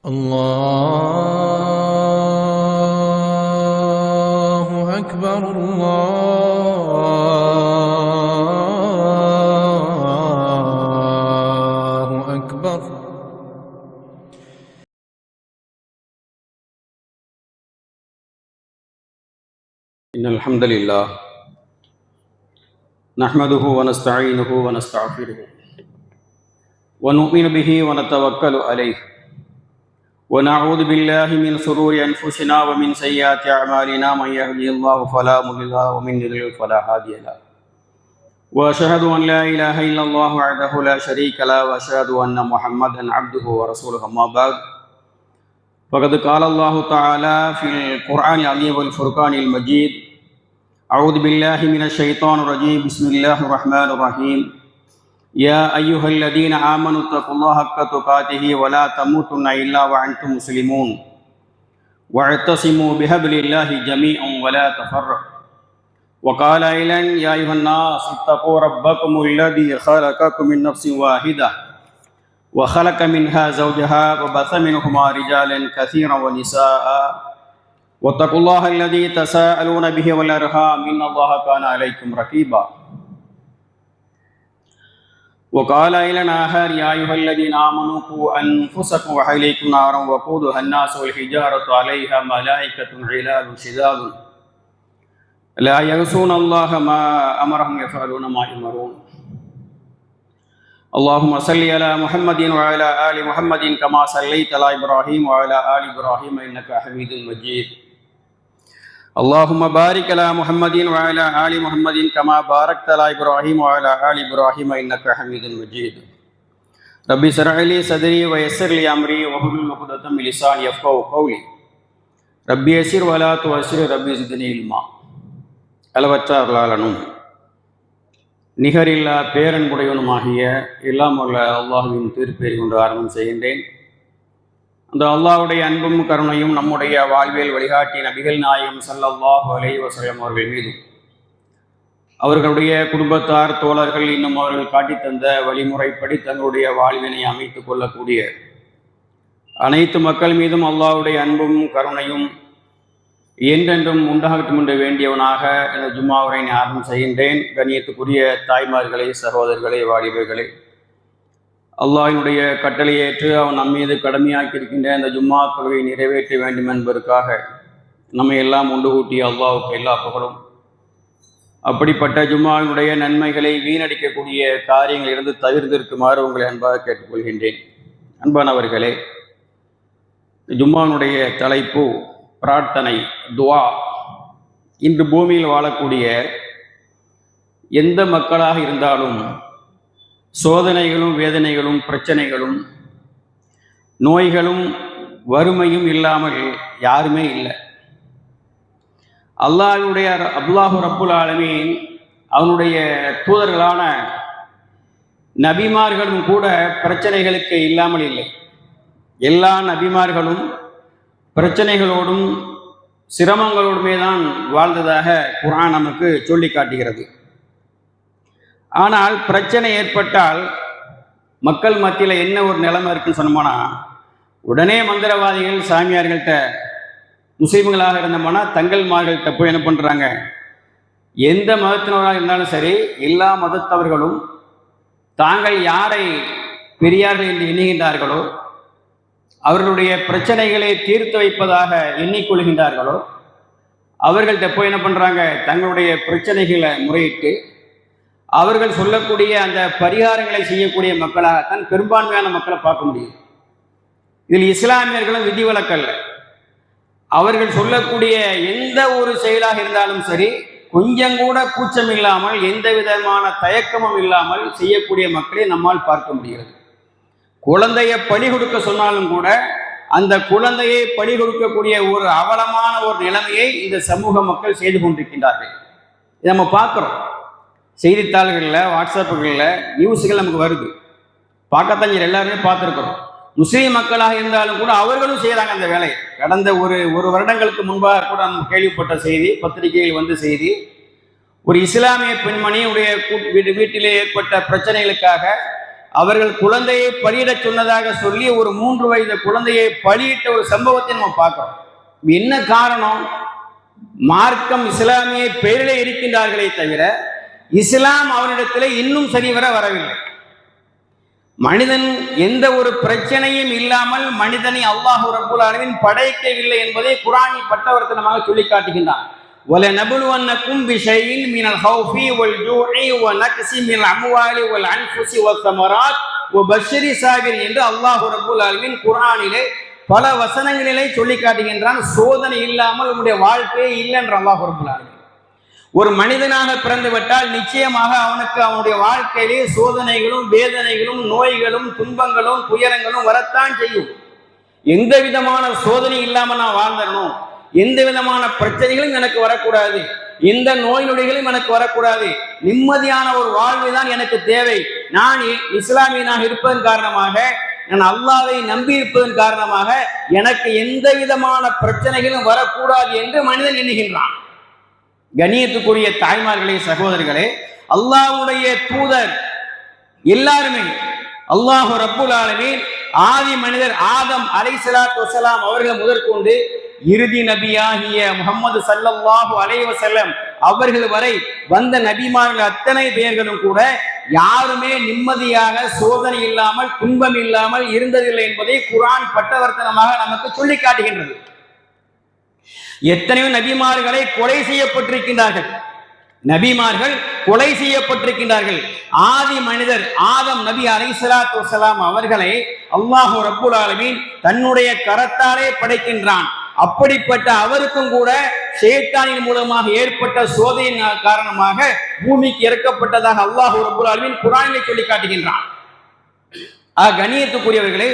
الله أكبر الله أكبر. إن الحمد لله نحمده ونستعينه ونستغفره ونؤمن به ونتوكل عليه ونعوذ بالله من شرور أنفسنا ومن سيئات أعمالنا من يهده الله فلا مضل له ومن يضلل فلا هادي له وأشهد أن لا إله إلا الله وحده لا شريك له وأشهد أن محمدا عبده ورسوله أما بعد فقد قال الله تعالى في القرآن العظيم والفرقان المجيد أعوذ بالله من الشيطان الرجيم بسم الله الرحمن الرحيم يا أيها الذين آمنوا اتقوا الله حق تقاته ولا تموتن إلا وأنتم مسلمون واعتصموا بحبل الله جميعا ولا تفرقوا وقال أيضا يا أيها الناس اتقوا ربكم الذي خلقكم من نفس واحدة وخلق منها زوجها وبث منهما رجالا كثيرا ونساء واتقوا الله الذي تساءلون به والأرحام إن الله كان عليكم رقيبا وقال إلى آخر يا أيها الذين آمنوا قوا أنفسكم وأهليكم نارا وقودها الناس والحجارة عليها ملائكة غلاظ شداد لا يعصون الله ما أمرهم يفعلون ما يؤمرون اللهم صل على محمد وعلى آل محمد كما صليت على إبراهيم وعلى آل إبراهيم إنك حميد مجيد اللهم بارك على محمد وعلى آل محمد كما باركت على إبراهيم وعلى آل إبراهيم إنك حميد مجيد ربي اشرح لي صدري ويسر لي أمري واحلل عقدة من لساني يفقهوا قولي ربي يسر ولا تعسر ربي زدني علما. அளவற்ற அருளாளனும் நிகரில்லா பேரன்புடையவனுமாகிய எல்லாம் உள்ள அல்லாஹுவின் திருப்பேறி கொண்டு ஆரம்பம் செய்கின்றேன். அந்த அல்லாஹ்வுடைய அன்பும் கருணையும் நம்முடைய வாழ்வியல் வழிகாட்டி நபிகள் நாயகம் ஸல்லல்லாஹு அலைஹி வஸல்லம் அவர்கள் மீதும் அவர்களுடைய குடும்பத்தார் தோழர்கள் இன்னும் அவர்கள் காட்டி தந்த வழிமுறைப்படி தங்களுடைய வாழ்வினை அமைத்துக் கொள்ளக்கூடிய அனைத்து மக்கள் மீதும் அல்லாஹ்வுடைய அன்பும் கருணையும் என்றென்றும் உண்டாகட்டும் என்று வேண்டியவனாக இந்த ஜும்மாவுரை ஆரம்பம் செய்கின்றேன். கண்ணியத்துக்குரிய தாய்மார்களே, சகோதரர்களே, வாலிபர்களே, அல்லாஹ்வினுடைய கட்டளையேற்று அவன் நம்மீது கடமையாக்கியிருக்கின்ற இந்த ஜும்மா தொழுகையை நிறைவேற்ற வேண்டும் என்பதற்காக நம்மை எல்லாம் உண்டு கூட்டிய அல்லாஹ்வுக்கு எல்லா புகழும். அப்படிப்பட்ட ஜும்மாவினுடைய நன்மைகளை வீணடிக்கக்கூடிய காரியங்களிலிருந்து தவிர்த்திருக்குமாறு உங்களை அன்பாக கேட்டுக்கொள்கின்றேன். அன்பானவர்களே, ஜும்மாவினுடைய தலைப்பு பிரார்த்தனை, துவா. இன்று பூமியில் வாழக்கூடிய எந்த மக்களாக இருந்தாலும் சோதனைகளும் வேதனைகளும் பிரச்சனைகளும் நோய்களும் வறுமையும் இல்லாமல் யாருமே இல்லை. அல்லாஹு ரப்புல் ஆலமீன் அவனுடைய தூதர்களான நபிமார்களும் கூட பிரச்சனைகளுக்கு இல்லாமல் இல்லை. எல்லா நபிமார்களும் பிரச்சனைகளோடும் சிரமங்களோடுமே தான் வாழ்ந்ததாக குர்ஆன் நமக்கு சொல்லி காட்டுகிறது. ஆனால் பிரச்சனை ஏற்பட்டால் மக்கள் மத்தியில் என்ன ஒரு நிலைமை இருக்குன்னு சொன்னோம்னா, உடனே மந்திரவாதிகள் சாமியார்கள்ட்ட, முஸ்லீம்களாக இருந்தோம்னா தங்கள்மார்கள்ட்ட போய் என்ன பண்ணுறாங்க, எந்த மதத்தினராக இருந்தாலும் சரி எல்லா மதத்தவர்களும் தாங்கள் யாரை பெரியார்கள் என்று எண்ணுகின்றார்களோ, அவர்களுடைய பிரச்சனைகளை தீர்த்து வைப்பதாக எண்ணிக்கொள்கின்றார்களோ, அவர்கள்ட்ட போய் என்ன பண்ணுறாங்க, தங்களுடைய பிரச்சனைகளை முறையிட்டு அவர்கள் சொல்லக்கூடிய அந்த பரிகாரங்களை செய்யக்கூடிய மக்களாகத்தான் பெரும்பான்மையான மக்களை பார்க்க முடியும். இதில் இஸ்லாமியர்களும் விதிவிலக்கல்ல. அவர்கள் சொல்லக்கூடிய எந்த ஒரு செயலாக இருந்தாலும் சரி, கொஞ்சம் கூட கூச்சம் இல்லாமல் எந்த விதமான தயக்கமும் இல்லாமல் செய்யக்கூடிய மக்களை நம்மால் பார்க்க முடிகிறது. குழந்தையை பலி கொடுக்க சொன்னாலும் கூட அந்த குழந்தையை பலி கொடுக்கக்கூடிய ஒரு அவலமான ஒரு நிலைமையை இந்த சமூக மக்கள் செய்து கொண்டிருக்கின்றார்கள். இதை நம்ம பார்க்குறோம். செய்தித்தாள்களில், வாட்ஸ்அப்புகளில் நியூஸுகள் நமக்கு வருது. பார்க்கத்தான் எல்லாருமே பார்த்துருக்குறோம். முஸ்லீம் மக்களாக இருந்தாலும் கூட அவர்களும் செய்கிறாங்க அந்த வேலையை. கடந்த ஒரு வருடங்களுக்கு முன்பாக கூட நம்ம கேள்விப்பட்ட செய்தி, பத்திரிகையில் வந்து செய்தி, ஒரு இஸ்லாமிய பெண்மணியுடைய வீட்டிலே ஏற்பட்ட பிரச்சனைகளுக்காக அவர்கள் குழந்தையை பலியிடச் சொன்னதாக சொல்லி ஒரு 3 வயது குழந்தையை பலியிட்ட ஒரு சம்பவத்தை நம்ம பார்க்கிறோம். என்ன காரணம்? மார்க்கம் இஸ்லாமிய பெயரிலே இருக்கின்றார்களே தவிர இஸ்லாம் அவரிடத்திலே இன்னும் சரிவர வரவில்லை. மனிதன் எந்த ஒரு பிரச்சனையும் இல்லாமல் மனிதனை அல்லாஹ் ரப்பல் ஆலமீன் படைக்கவில்லை என்பதை குர்ஆனில் பட்டவர்த்தனமாக சொல்லி காட்டுகின்றான். وَلَنَبْلُوَنَّكُمْ بِشَيْءٍ مِنَ الْخَوْفِ وَالْجُوعِ وَنَقْصٍ مِنَ الْأَمْوَالِ وَالْأَنْفُسِ وَالثَّمَرَاتِ وَبَشِّرِ الصَّابِرِينَ என்று அல்லாஹ் ரப்பல் ஆலமீன் குர்ஆனிலே பல வசனங்களிலே சொல்லி காட்டுகின்றான். சோதனை இல்லாமல் உன்னுடைய வாழ்க்கையே இல்லை என்று அல்லாஹ் ரப்பல் ஆலமீன். ஒரு மனிதனாக பிறந்து விட்டால் நிச்சயமாக அவனுக்கு அவனுடைய வாழ்க்கையிலே சோதனைகளும் வேதனைகளும் நோய்களும் துன்பங்களும் துயரங்களும் வரத்தான் செய்யும். எந்த விதமான சோதனை இல்லாமல் நான் வாழ்ந்தணும், எந்த விதமான பிரச்சனைகளும் எனக்கு வரக்கூடாது, எந்த நோய் நொடிகளும் எனக்கு வரக்கூடாது, நிம்மதியான ஒரு வாழ்வு தான் எனக்கு தேவை. நான் இஸ்லாமியனாக இருப்பதன் காரணமாக, நான் அல்லாஹ்வை நம்பி இருப்பதன் காரணமாக எனக்கு எந்த விதமான பிரச்சனைகளும் வரக்கூடாது என்று மனிதன் எண்ணுகின்றான். கண்ணியத்துக்குரிய தாய்மார்களே, சகோதரர்களே, அல்லாஹ்வுடைய தூதர் எல்லாருமே அல்லாஹ் ரப்புல் ஆலமீன் ஆதி மனிதர் ஆதம் அலைஹிஸ்ஸலாத்து வஸலாம் அவர்கள் முதற்கொண்டு இறுதி நபியாகிய முஹம்மது ஸல்லல்லாஹு அலைஹி வஸல்லம் அவர்கள் வரை வந்த நபிமார்கள் அத்தனை பேர்களும் கூட யாருமே நிம்மதியாக சோதனை இல்லாமல் துன்பம் இல்லாமல் இருந்ததில்லை என்பதை குர்ஆன் பட்டவர்த்தனமாக நமக்கு சொல்லி காட்டுகின்றது. எத்தனையோ நபிமார்களை கொலை செய்யப்பட்டிருக்கின்றார்கள், நபிமார்கள் கொலை செய்யப்பட்டிருக்கின்றார்கள். ஆதி மனிதர் ஆதம் நபி அலைஹிஸ்ஸலாத்து வஸலாம் அவர்களை அல்லாஹ் ரப்புல் ஆலமீன் தன்னுடைய கரத்தாலே படைக்கின்றான். அப்படிப்பட்ட அவருக்கும் கூட ஷைத்தானின் மூலமாக ஏற்பட்ட சோதனையின் காரணமாக பூமிக்கு இறக்கப்பட்டதாக அல்லாஹ் ரப்புல் ஆலமீன் குர்ஆனிலே சொல்லி காட்டுகின்றான். கண்ணியத்துக்குரியவர்களே,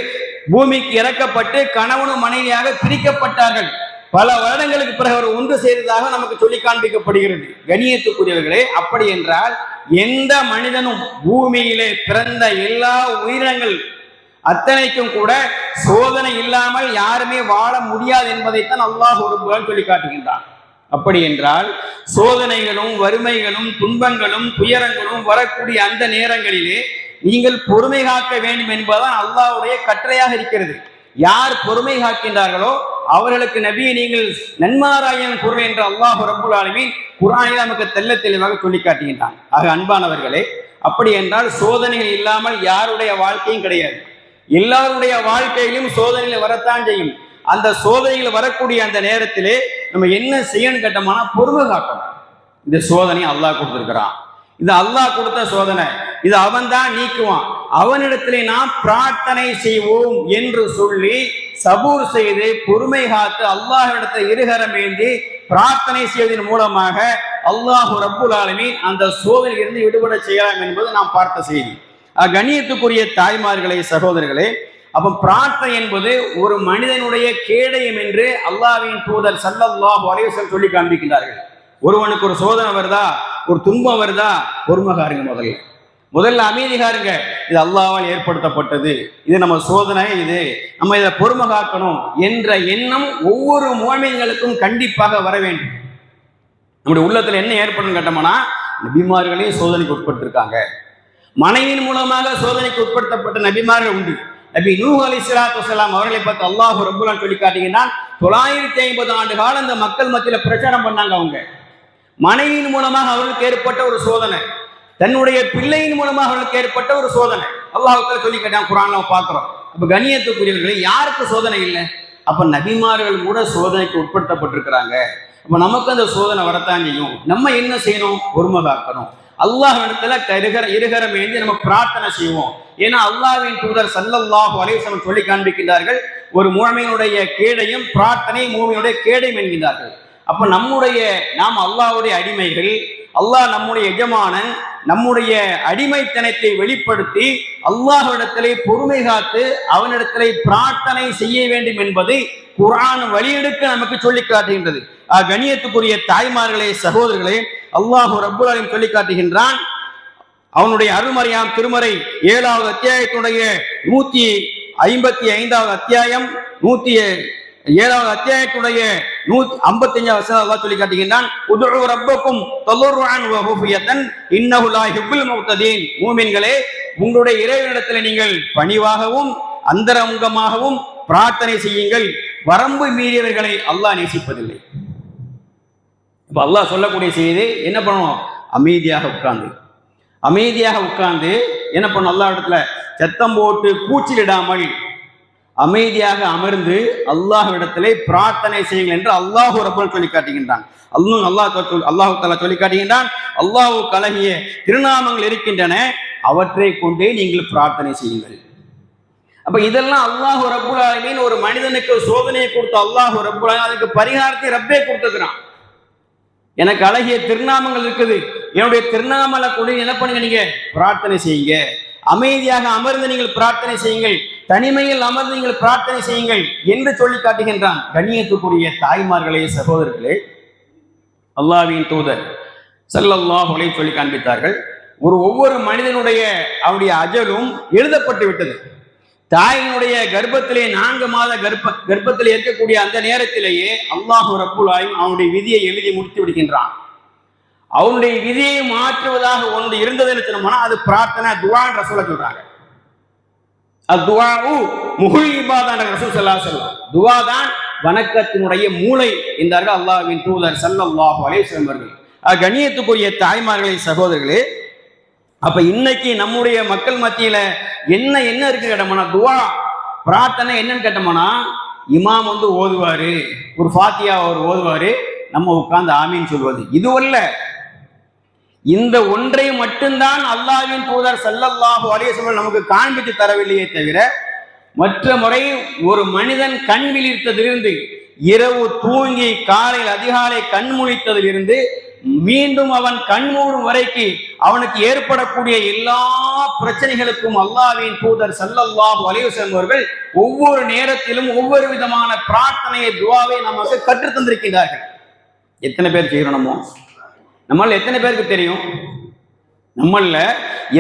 பூமிக்கு இறக்கப்பட்டு கணவனும் மனைவியாக பிரிக்கப்பட்டார்கள். பல வருடங்களுக்கு பிறகு அவர் ஒன்று செய்ததாக நமக்கு சொல்லி காண்பிக்கப்படுகிறது. கண்ணியத்துக்குரியவர்களே, அப்படி என்றால் எந்த மனிதனும் பூமியிலே பிறந்த எல்லா உயிரினங்கள் அத்தனைக்கும் கூட சோதனை இல்லாமல் யாருமே வாழ முடியாது என்பதைத்தான் அல்லாஹ் ஒரு புறம் சொல்லி காட்டுகின்றான். அப்படி என்றால் சோதனைகளும் வறுமைகளும் துன்பங்களும் துயரங்களும் வரக்கூடிய அந்த நேரங்களிலே நீங்கள் பொறுமை காக்க வேண்டும் என்பதுதான் அல்லாஹ்வுடைய கட்டளையாக இருக்கிறது. யார் பொறுமை காக்கின்றார்களோ அவர்களுக்கு நபியை நீங்கள் நன்மாராயம் கூறு என்று அல்லாஹ் ரப்புல் ஆலமீன் குர்ஆனில் நமக்கு தெள்ள தெளிவாக சொல்லி காட்டுகின்றான். ஆக அன்பானவர்களே, அப்படி என்றால் சோதனைகள் இல்லாமல் யாருடைய வாழ்க்கையும் கிடையாது. எல்லாருடைய வாழ்க்கையிலும் சோதனைகள் வரத்தான் செய்யும். அந்த சோதனைகள் வரக்கூடிய அந்த நேரத்திலே நம்ம என்ன செய்யணும் கேட்டோம்னா பொறுமை காக்கணும். இந்த சோதனை அல்லாஹ் கொடுத்திருக்கிறான், இது அல்லாஹ் கொடுத்த சோதனை, இது அவன் தான் நீக்குவான், அவனிடத்திலே நாம் பிரார்த்தனை செய்வோம் என்று சொல்லி சபூர் செய்து பொறுமை காத்து அல்லாஹ்விடத்தை இருகரம் ஏந்தி பிரார்த்தனை செய்வதன் மூலமாக அல்லாஹ் ரப்புல் ஆலமீன் அந்த சோதனையிலிருந்து விடுபட செய்யலாம் என்பது நாம் பார்த்த செய்தி. கண்ணியத்துக்குரிய தாய்மார்களே, சகோதரர்களே, அப்ப பிரார்த்தனை என்பது ஒரு மனிதனுடைய கேடயம் என்று அல்லாஹ்வின் தூதர் ஸல்லல்லாஹு அலைஹி வஸல்லம் சொல்லி காண்பிக்கின்றார்கள். ஒருவனுக்கு ஒரு சோதனை வருதா, ஒரு துன்பம் வருதா, பொறுமைகாருங்க, முதல்ல அமைதிகாருங்க. இது அல்லாஹ்வால் ஏற்படுத்தப்பட்டது, இது நம்ம சோதனை, இது நம்ம இதை பொறுமை காக்கணும் என்ற எண்ணம் ஒவ்வொரு முஃமின்களுக்கும் கண்டிப்பாக வர வேண்டும். நம்முடைய உள்ளத்துல என்ன ஏற்படும் கேட்டோம்னா, நபிமார்களே சோதனைக்கு உட்பட்டிருக்காங்க, மனைவியின் மூலமாக சோதனைக்கு உட்படுத்தப்பட்ட நபிமார்கள் உண்டு. நபி நூஹ் அலைஹிஸ்ஸலாத்து வஸலாம் அவர்களை பார்த்து அல்லாஹ் ரப்புல் ஆலமீன் சொல்லி காட்டுகிறான். 950 ஆண்டு காலம் இந்த மக்கள் மத்தியில பிரச்சாரம் பண்ணாங்க. அவங்க மனைவியின் மூலமாக அவர்களுக்கு ஏற்பட்ட ஒரு சோதனை, தன்னுடைய பிள்ளையின் மூலமாக அவர்களுக்கு ஏற்பட்ட ஒரு சோதனை அல்லாஹ் சொல்லி கேட்டான். குர்ஆன்ல பார்க்கிறோம். அப்ப கண்ணியத்துக்குரியவர்களே, யாருக்கு சோதனை இல்லை? அப்ப நபிமார்கள் கூட சோதனைக்கு உட்படுத்தப்பட்டிருக்கிறாங்க. அப்ப நமக்கு அந்த சோதனை வரத்தான் செய்யும். நம்ம என்ன செய்யணும்? பொறுமை காக்கணும். அல்லாஹ்விடத்துல இருகரம் ஏந்தி நம்ம பிரார்த்தனை செய்வோம். ஏன்னா அல்லாஹ்வின் தூதர் ஸல்லல்லாஹு அலைஹி வஸல்லம் சொல்லி காண்பிக்கின்றார்கள், ஒரு முஃமினுடைய கேடயம் பிரார்த்தனை, முஃமினுடைய கேடயம் என்கிறார்கள். அப்ப நாம் அல்லாஹ்வுடைய அடிமைகள், அல்லாஹ் நம்முடைய எஜமானன், நம்முடைய அடிமைத்தனத்தை வெளிப்படுத்தி அல்லாஹ்விடத்திலே பொறுமை காத்து அவனிடத்திலே பிரார்த்தனை செய்ய வேண்டும் என்பதை குர்ஆன் வழியெடுக்க நமக்கு சொல்லி காட்டுகின்றது. கண்ணியத்துக்குரிய தாய்மார்களே, சகோதரர்களே, அல்லாஹ் ரப்புல் ஆலமீன் சொல்லி காட்டுகின்றான். அவனுடைய அருள்மறையாம் திருமறை 7வது அத்தியாயத்தினுடைய 155வது அத்தியாயம் 107வது அத்தியாயத்துடைய 155 வசனம் அல்லாஹ் சொல்லி காட்டுகின்றான், உதுஉ ரப்பக்கும் தலர்ருஅன் வ ஹுஃபியத்தன் இன்னஹு லா யுஹிப்புல் முஅ்ததீன். மூமின்களே, உங்களுடைய இறைவனிடத்தில் நீங்கள் பணிவாகவும் அந்தரங்கமாகவும் பிரார்த்தனை செய்யுங்கள், வரம்பு மீறியவர்களை அல்லாஹ் நேசிப்பதில்லை. இப்ப அல்லாஹ் சொல்லக்கூடிய செய்தி என்ன பண்ணணும்? அமைதியாக உட்கார்ந்து என்ன பண்ணணும்? அல்லாஹ் இடத்துல சத்தம் போட்டு கூச்சலிடாமல் அமைதியாக அமர்ந்து அல்லாஹ்விடத்திலே பிரார்த்தனை செய்யுங்கள் என்று அல்லாஹ் ரப்பல் சொல்லி காட்டுகின்றான். அல்லாஹ் தஆலா சொல்லி காட்டுகின்றான், அல்லாஹ்வுக்கு அழகிய திருநாமங்கள் இருக்கின்றன, அவற்றை கொண்டே நீங்கள் பிரார்த்தனை செய்யுங்கள். அப்ப இதெல்லாம் அல்லாஹ் ரப்புல் ஆலமீன் ஒரு மனிதனுக்கு சோதனையை கொடுத்த அல்லாஹ் ரப்புல் ஆலமீன் அதுக்கு பரிகாரத்தை ரப்பே கொடுத்துக்கிறான். எனக்கு அழகிய திருநாமங்கள் இருக்குது, என்னுடைய திருநாமலை கொண்டு என்ன பண்ணுங்க, நீங்க பிரார்த்தனை செய்யுங்க. அமைதியாக அமர்ந்து நீங்கள் பிரார்த்தனை செய்யுங்கள், தனிமையில் அமர்ந்து நீங்கள் பிரார்த்தனை செய்யுங்கள் என்று சொல்லி காட்டுகின்றான். கண்ணியத்துக்குரிய தாய்மார்களே, சகோதரர்களே, அல்லாஹ்வின் தூதர் ஸல்லல்லாஹு அலைஹி சொல்லி காண்பித்தார்கள், ஒவ்வொரு மனிதனுடைய அவருடைய அஜலும் எழுதப்பட்டு விட்டது. தாயினுடைய கர்ப்பத்திலே 4 மாத கர்ப்பத்தில் இருக்கக்கூடிய அந்த நேரத்திலேயே அல்லாஹ் ரப்புல் ஆலமீன் அவனுடைய விதியை எழுதி முடித்து விடுகின்றான். அவனுடைய விதியை மாற்றுவதாக ஒன்று இருந்ததுன்னு சொன்னோம்னா அது பிரார்த்தனை, துஆன்னு ரசூலுல்லாஹ் சொல்றாங்க. அத்துஆஉ முஹுல் இபாதா ரசூல் ஸல்லல்லாஹு அலைஹி வஸல்லம், துஆ தான் வணக்கத்தினுடைய மூளை என்றார்கள் அல்லாஹ்வின் தூதர் ஸல்லல்லாஹு அலைஹி வஸல்லம் அவர்கள். கண்ணியத்துக்குரிய தாய்மார்களே, சகோதரர்களே, அப்ப இன்னைக்கு நம்முடைய மக்கள் மத்தியில என்ன இருக்கு கேட்டோம்னா, துஆ பிரார்த்தனை என்னன்னு கேட்டோம்னா, இமாம் ஓதுவாரு, ஒரு ஃபாத்தியா அவர் ஓதுவாரு, நம்ம உட்கார்ந்து ஆமீன் சொல்வது, இதுவல்ல. இந்த ஒன்றை மட்டும்தான் அல்லாஹ்வின் தூதர் ஸல்லல்லாஹு அலைஹி வஸல்லம் நமக்கு காண்பித்து தரவில்லையே தவிர, மற்ற முறை ஒரு மனிதன் கண் விழித்ததிலிருந்து இரவு தூங்கி காலையில் அதிகாலை கண் முழித்ததிலிருந்து மீண்டும் அவன் கண் மூடும் வரைக்கு அவனுக்கு ஏற்படக்கூடிய எல்லா பிரச்சனைகளுக்கும் அல்லாஹ்வின் தூதர் ஸல்லல்லாஹு அலைஹி வஸல்லம் அவர்கள் ஒவ்வொரு நேரத்திலும் ஒவ்வொரு விதமான பிரார்த்தனையை, துஆவை நமக்கு கற்றுத் தந்திருக்கிறார்கள். எத்தனை பேர் செய்யணுமோ? நம்மள எத்தனை பேருக்கு தெரியும்? நம்மள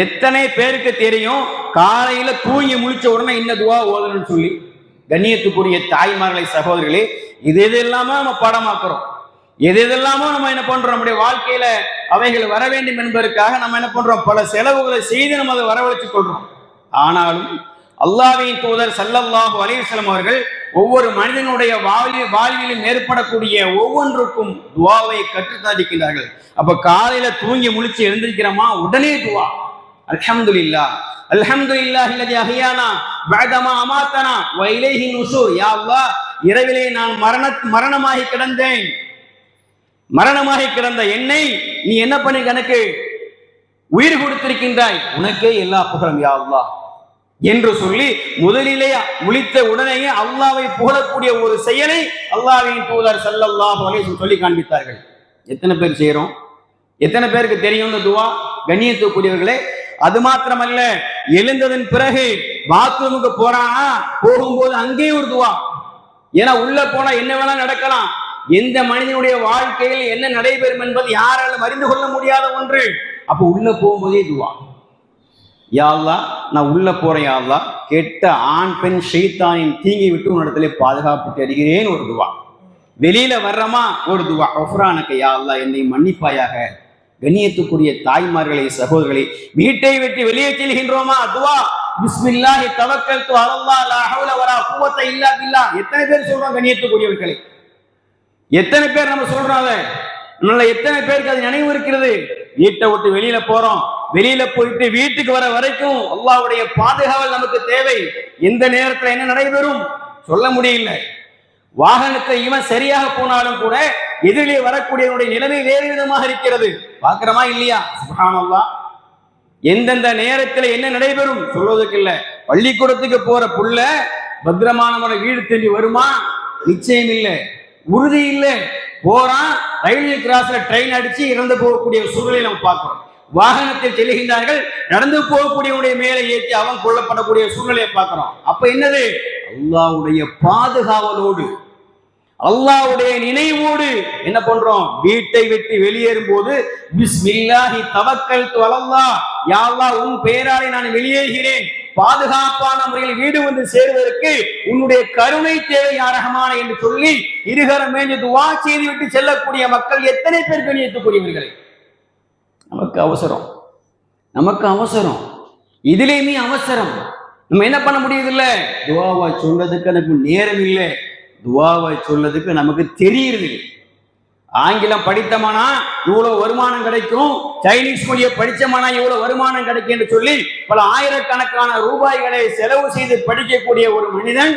எத்தனை பேருக்கு தெரியும் காலையில தூங்கி முழிச்ச உடனே இந்த துஆ ஓதணும்னு சொல்லி? கண்ணியத்துக்குரிய தாய்மார்களை, சகோதரர்களே, இது எல்லாமே நம்ம பாடமாக்குறோம். எதெல்லாமோ நம்ம என்ன பண்றோம், நம்முடைய வாழ்க்கையில அவைகள் வர வேண்டும் என்பதற்காக நம்ம என்ன பண்றோம், பல செலவுகளை செய்து நம்ம அதை வரவழைத்துக் கொள்றோம். ஆனாலும் அல்லாஹ்வின் தூதர் ஸல்லல்லாஹு அலைஹி வஸல்லம் அவர்கள் ஒவ்வொரு மனிதனுடைய வாழ்விலும் ஏற்படக்கூடிய ஒவ்வொன்றுக்கும் துஆவை கற்றுத்தந்திருக்கிறார்கள். அப்ப காலையில தூங்கி முழிச்சு எழுந்திருக்கிறோமா, உடனே துஆ, அல்ஹம்துலில்லாஹ் அல்ஹம்துலில்லாஹி அல்லதி அஹ்யானா பஅதமா அமாத்தனா வ இலைஹி நுஷூர். யா அல்லாஹ், இரவிலே நான் மரணமாகி கிடந்தேன், மரணமாகி கிடந்த என்னை நீ என்ன பண்ணி எனக்கு உயிர் கொடுத்திருக்கின்றாய், உனக்கே எல்லா புகழும் யா அல்லாஹ் என்று சொல்லி முதலிலே முழித்த உடனேயே அல்லாஹ்வை புகழக்கூடிய ஒரு செயலை அல்லாஹ்வின் தூதர் ஸல்லல்லாஹு அலைஹி வஸல்லம் சொல்லி காண்பித்தார்கள். எத்தனை பேர் செய்யறோம்? எத்தனை பேருக்கு தெரியும் இந்த துஆ? கண்ணியத்துக்குரியவர்களே, அது மாத்திரமல்ல, எழுந்ததன் பிறகு பாத்ரூமுக்கு போறானா, போகும்போது அங்கேயும் ஒரு துஆ. ஏன்னா உள்ள போனா என்ன வேணா நடக்கலாம். எந்த மனிதனுடைய வாழ்க்கையில் என்ன நடைபெறும் என்பது யாராலும் அறிந்து கொள்ள முடியாத ஒன்று. அப்ப உள்ள போகும்போதே துஆ, யா அல்லாஹ், நான் உள்ள போறேன் யா அல்லாஹ், கெட்ட ஆண் பெண் ஷைத்தானின் தீங்கி விட்டு உன்னிடத்திலே பாதுகாப்பு தருகிறேன் ஒரு துஆ. வெளியில வர்றமா ஒரு துஆ, உஃப்ரானக யா அல்லாஹ், என்னை மன்னிப்பாயாக. கண்ணியத்துக்குரிய தாய்மார்களே, சகோதரர்களே, வீட்டை விட்டு வெளியே செல்கின்றோமா, துஆ, பிஸ்மில்லாஹி தவக்கல்து அலல்லாஹ் லா ஹவுல வலா குவத்த இல்லா பில்லாஹ். எத்தனை பேர் சொல்றோம் கண்ணியத்துக்குரியவர்களே? எத்தனை பேர் நம்ம சொல்றோம்? அதை எத்தனை பேருக்கு அது நினைவு இருக்கிறது? வீட்டை விட்டு வெளியில போறோம், வெளியில போயிட்டு வீட்டுக்கு வர வரைக்கும் அல்லாஹ்வுடைய பாதுகாவல் நமக்கு தேவை. எந்த நேரத்துல என்ன நடைபெறும் சொல்ல முடியல. வாகனத்தை இவன் சரியாக போனாலும் கூட எதிரிலே வரக்கூடியவனுடைய நிலைமை வேறு விதமாக இருக்கிறது. பார்க்கிறோமா இல்லையா? சுப்ஹானல்லாஹ். எந்தெந்த நேரத்துல என்ன நடைபெறும் சொல்வதற்கு இல்ல. பள்ளிக்கூடத்துக்கு போற புள்ள பத்திரமான வீடு திரும்பி வருமா? நிச்சயம் இல்லை, உறுதி இல்லை. போறான், ரயில்வே கிராஸ்ல ட்ரெயின் அடிச்சு இறந்து போகக்கூடிய சூழலை நம்ம பார்க்கிறோம். வாகனத்தில் செல்கின்றார்கள், நடந்து போகக்கூடியவனுடைய மேலே ஏற்றி அவன் கொல்லப்படக்கூடிய சூழ்நிலையை பார்க்கிறோம். அப்ப என்னது? அல்லாஹ்வுடைய பாதுகாவலோடு, அல்லாஹ்வுடைய நினைவோடு என்ன பண்றோம்? வீட்டை விட்டு வெளியேறும் போது பிஸ்மில்லாஹி தவக்கல்து அலல்லாஹ், யா அல்லாஹ், உன் பெயராலே நான் வெளியேறுகிறேன், பாதுகாப்பான முறையில் வீடு வந்து சேருவதற்கு உன்னுடைய கருணை தேவை யா ரஹ்மான் என்று சொல்லி இருகரம் மேஞ்சு துவா செய்து விட்டு செல்லக்கூடிய மக்கள் எத்தனை பேர் கண்ணியத்துக்குரியவர்களே. நமக்கு அவசரம் இதுலயுமே அவசரம். நம்ம என்ன பண்ண முடியுதில்ல, துவாவை சொல்றதுக்கு நமக்கு நேரம் இல்லை, துவாவை சொல்றதுக்கு நமக்கு தெரியுது. ஆங்கிலம் படித்தமானா இவ்வளவு வருமானம் கிடைக்கும், சைனீஸ் மொழியை படிச்சமானா இவ்வளவு வருமானம் கிடைக்கும் என்று சொல்லி பல ஆயிரக்கணக்கான ரூபாய்களை செலவு செய்து படிக்கக்கூடிய ஒரு மனிதன்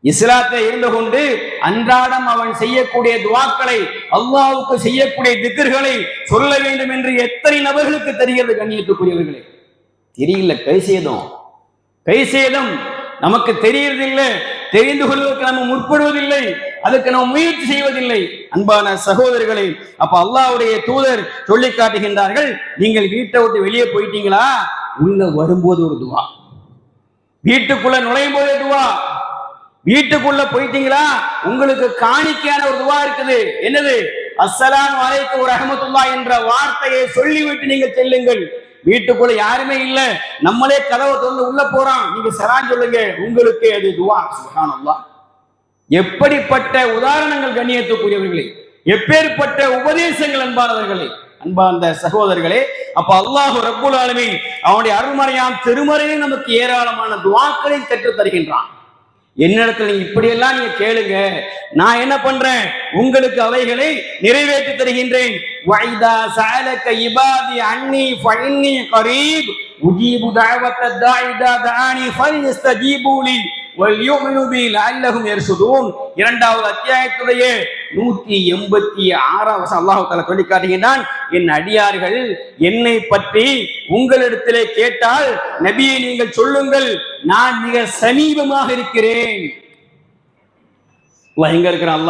இஸ்லாத்தை இருந்து கொண்டு அன்றாடம் அவன் செய்யக்கூடிய துவாக்களை, அல்லாஹ்வுக்கு செய்யக்கூடிய திக்ர்களை சொல்ல வேண்டும் என்று எத்தனை நபர்களுக்கு தெரிகிறது கண்ணியத்துக்குரியவர்களே? தெரியல. கை சேதம் நமக்கு தெரியறதில்லை, தெரிந்து கொள்வதற்கு நம்ம முற்படுவதில்லை, அதுக்கு நம்ம முயற்சி செய்வதில்லை. அன்பான சகோதரர்களே, அப்ப அல்லாஹ்வுடைய தூதர் சொல்லி காட்டுகின்றார்கள், நீங்கள் வீட்டை விட்டு வெளியே போயிட்டீங்களா, உள்ள வரும்போது ஒரு துவா, வீட்டுக்குள்ள நுழையும் போது துவா, வீட்டுக்குள்ள போயிட்டீங்களா உங்களுக்கு காணிக்கையான ஒரு துவா இருக்குது. என்னது? அஸ்ஸலாமு அலைக்கும் வரஹ்மத்துல்லாஹ் என்ற வார்த்தையை சொல்லிவிட்டு நீங்க செல்லுங்கள். வீட்டுக்குள்ள யாருமே இல்ல, நம்மளே கதவை திறந்து உள்ள போறோம், நீங்க சலாம் சொல்லுங்க, உங்களுக்கு அது துவா. சுப்ஹானல்லாஹ். எப்படிப்பட்ட உதாரணங்கள் கண்ணியத்துக்குரியவர்களே, எப்பேற்பட்ட உபதேசங்கள் அன்பானவர்களே, அன்பார்ந்த சகோதரர்களே. அப்ப அல்லாஹ் ரப்புல் ஆலமீன் அவனுடைய அருள்மறையாம் திருமறையை நமக்கு ஏராளமான துவாக்களை கற்றுத் தருகின்றான். என்னிடத்துல நீங்க இப்படியெல்லாம் நீங்க கேளுங்க, நான் என்ன பண்றேன், உங்களுக்கு அவைகளை நிறைவேற்றி தருகின்றேன். வைதா சஅலக இபாதி அன்னி ஃபஇன்னி கரீப் உஜீபு தஅவத்தத் தாஇ இதா தஆனி ஃபல்யஸ்தஜீபு லி வல்யுமினு பி லஅல்லஹும் யர்ஷுதூன். இரண்டாவது அத்தியாயத்துடைய 186 வசனம் அல்லாஹ் தஆலா சொல்லி காட்டுகிறான், என் அடியார்கள் என்னை பற்றி உங்களிடத்திலே கேட்டால் நபியை நீங்கள் சொல்லுங்கள், நான் மிக சமீபமாக இருக்கிறேன். அல்லாஹ் எங்க இருக்கிறான்?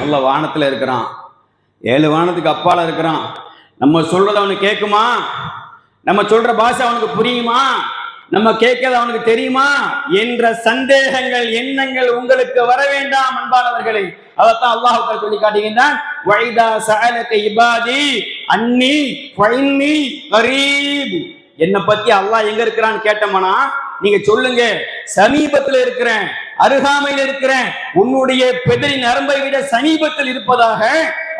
அல்லாஹ் வானத்துல இருக்கிறான், 7 வானத்துக்கு அப்பால இருக்கிறான். நம்ம சொல்றத அவனுக்கு கேட்குமா? நம்ம சொல்ற பாஷை அவனுக்கு புரியுமா? நம்ம கேட்கறது அவனுக்கு தெரியுமா என்ற சந்தேகங்கள், எண்ணங்கள் உங்களுக்கு வர வேண்டாம் அன்பானவர்களே. அதைத்தான் அல்லாஹ் சொல்லி காட்டுகின்றான், வைதா சஅலக இபாதி அன்னி ஃபஇன்னி கரீப். என்னை பத்தி அல்லாஹ் எங்க இருக்கிறான்னு கேட்டோம்னா நீங்க சொல்லுங்க, சமீபத்தில் இருக்கிறேன், அருகாமையில் இருக்கிறேன், உன்னுடைய பெதரி நரம்பை விட சமீபத்தில் இருப்பதாக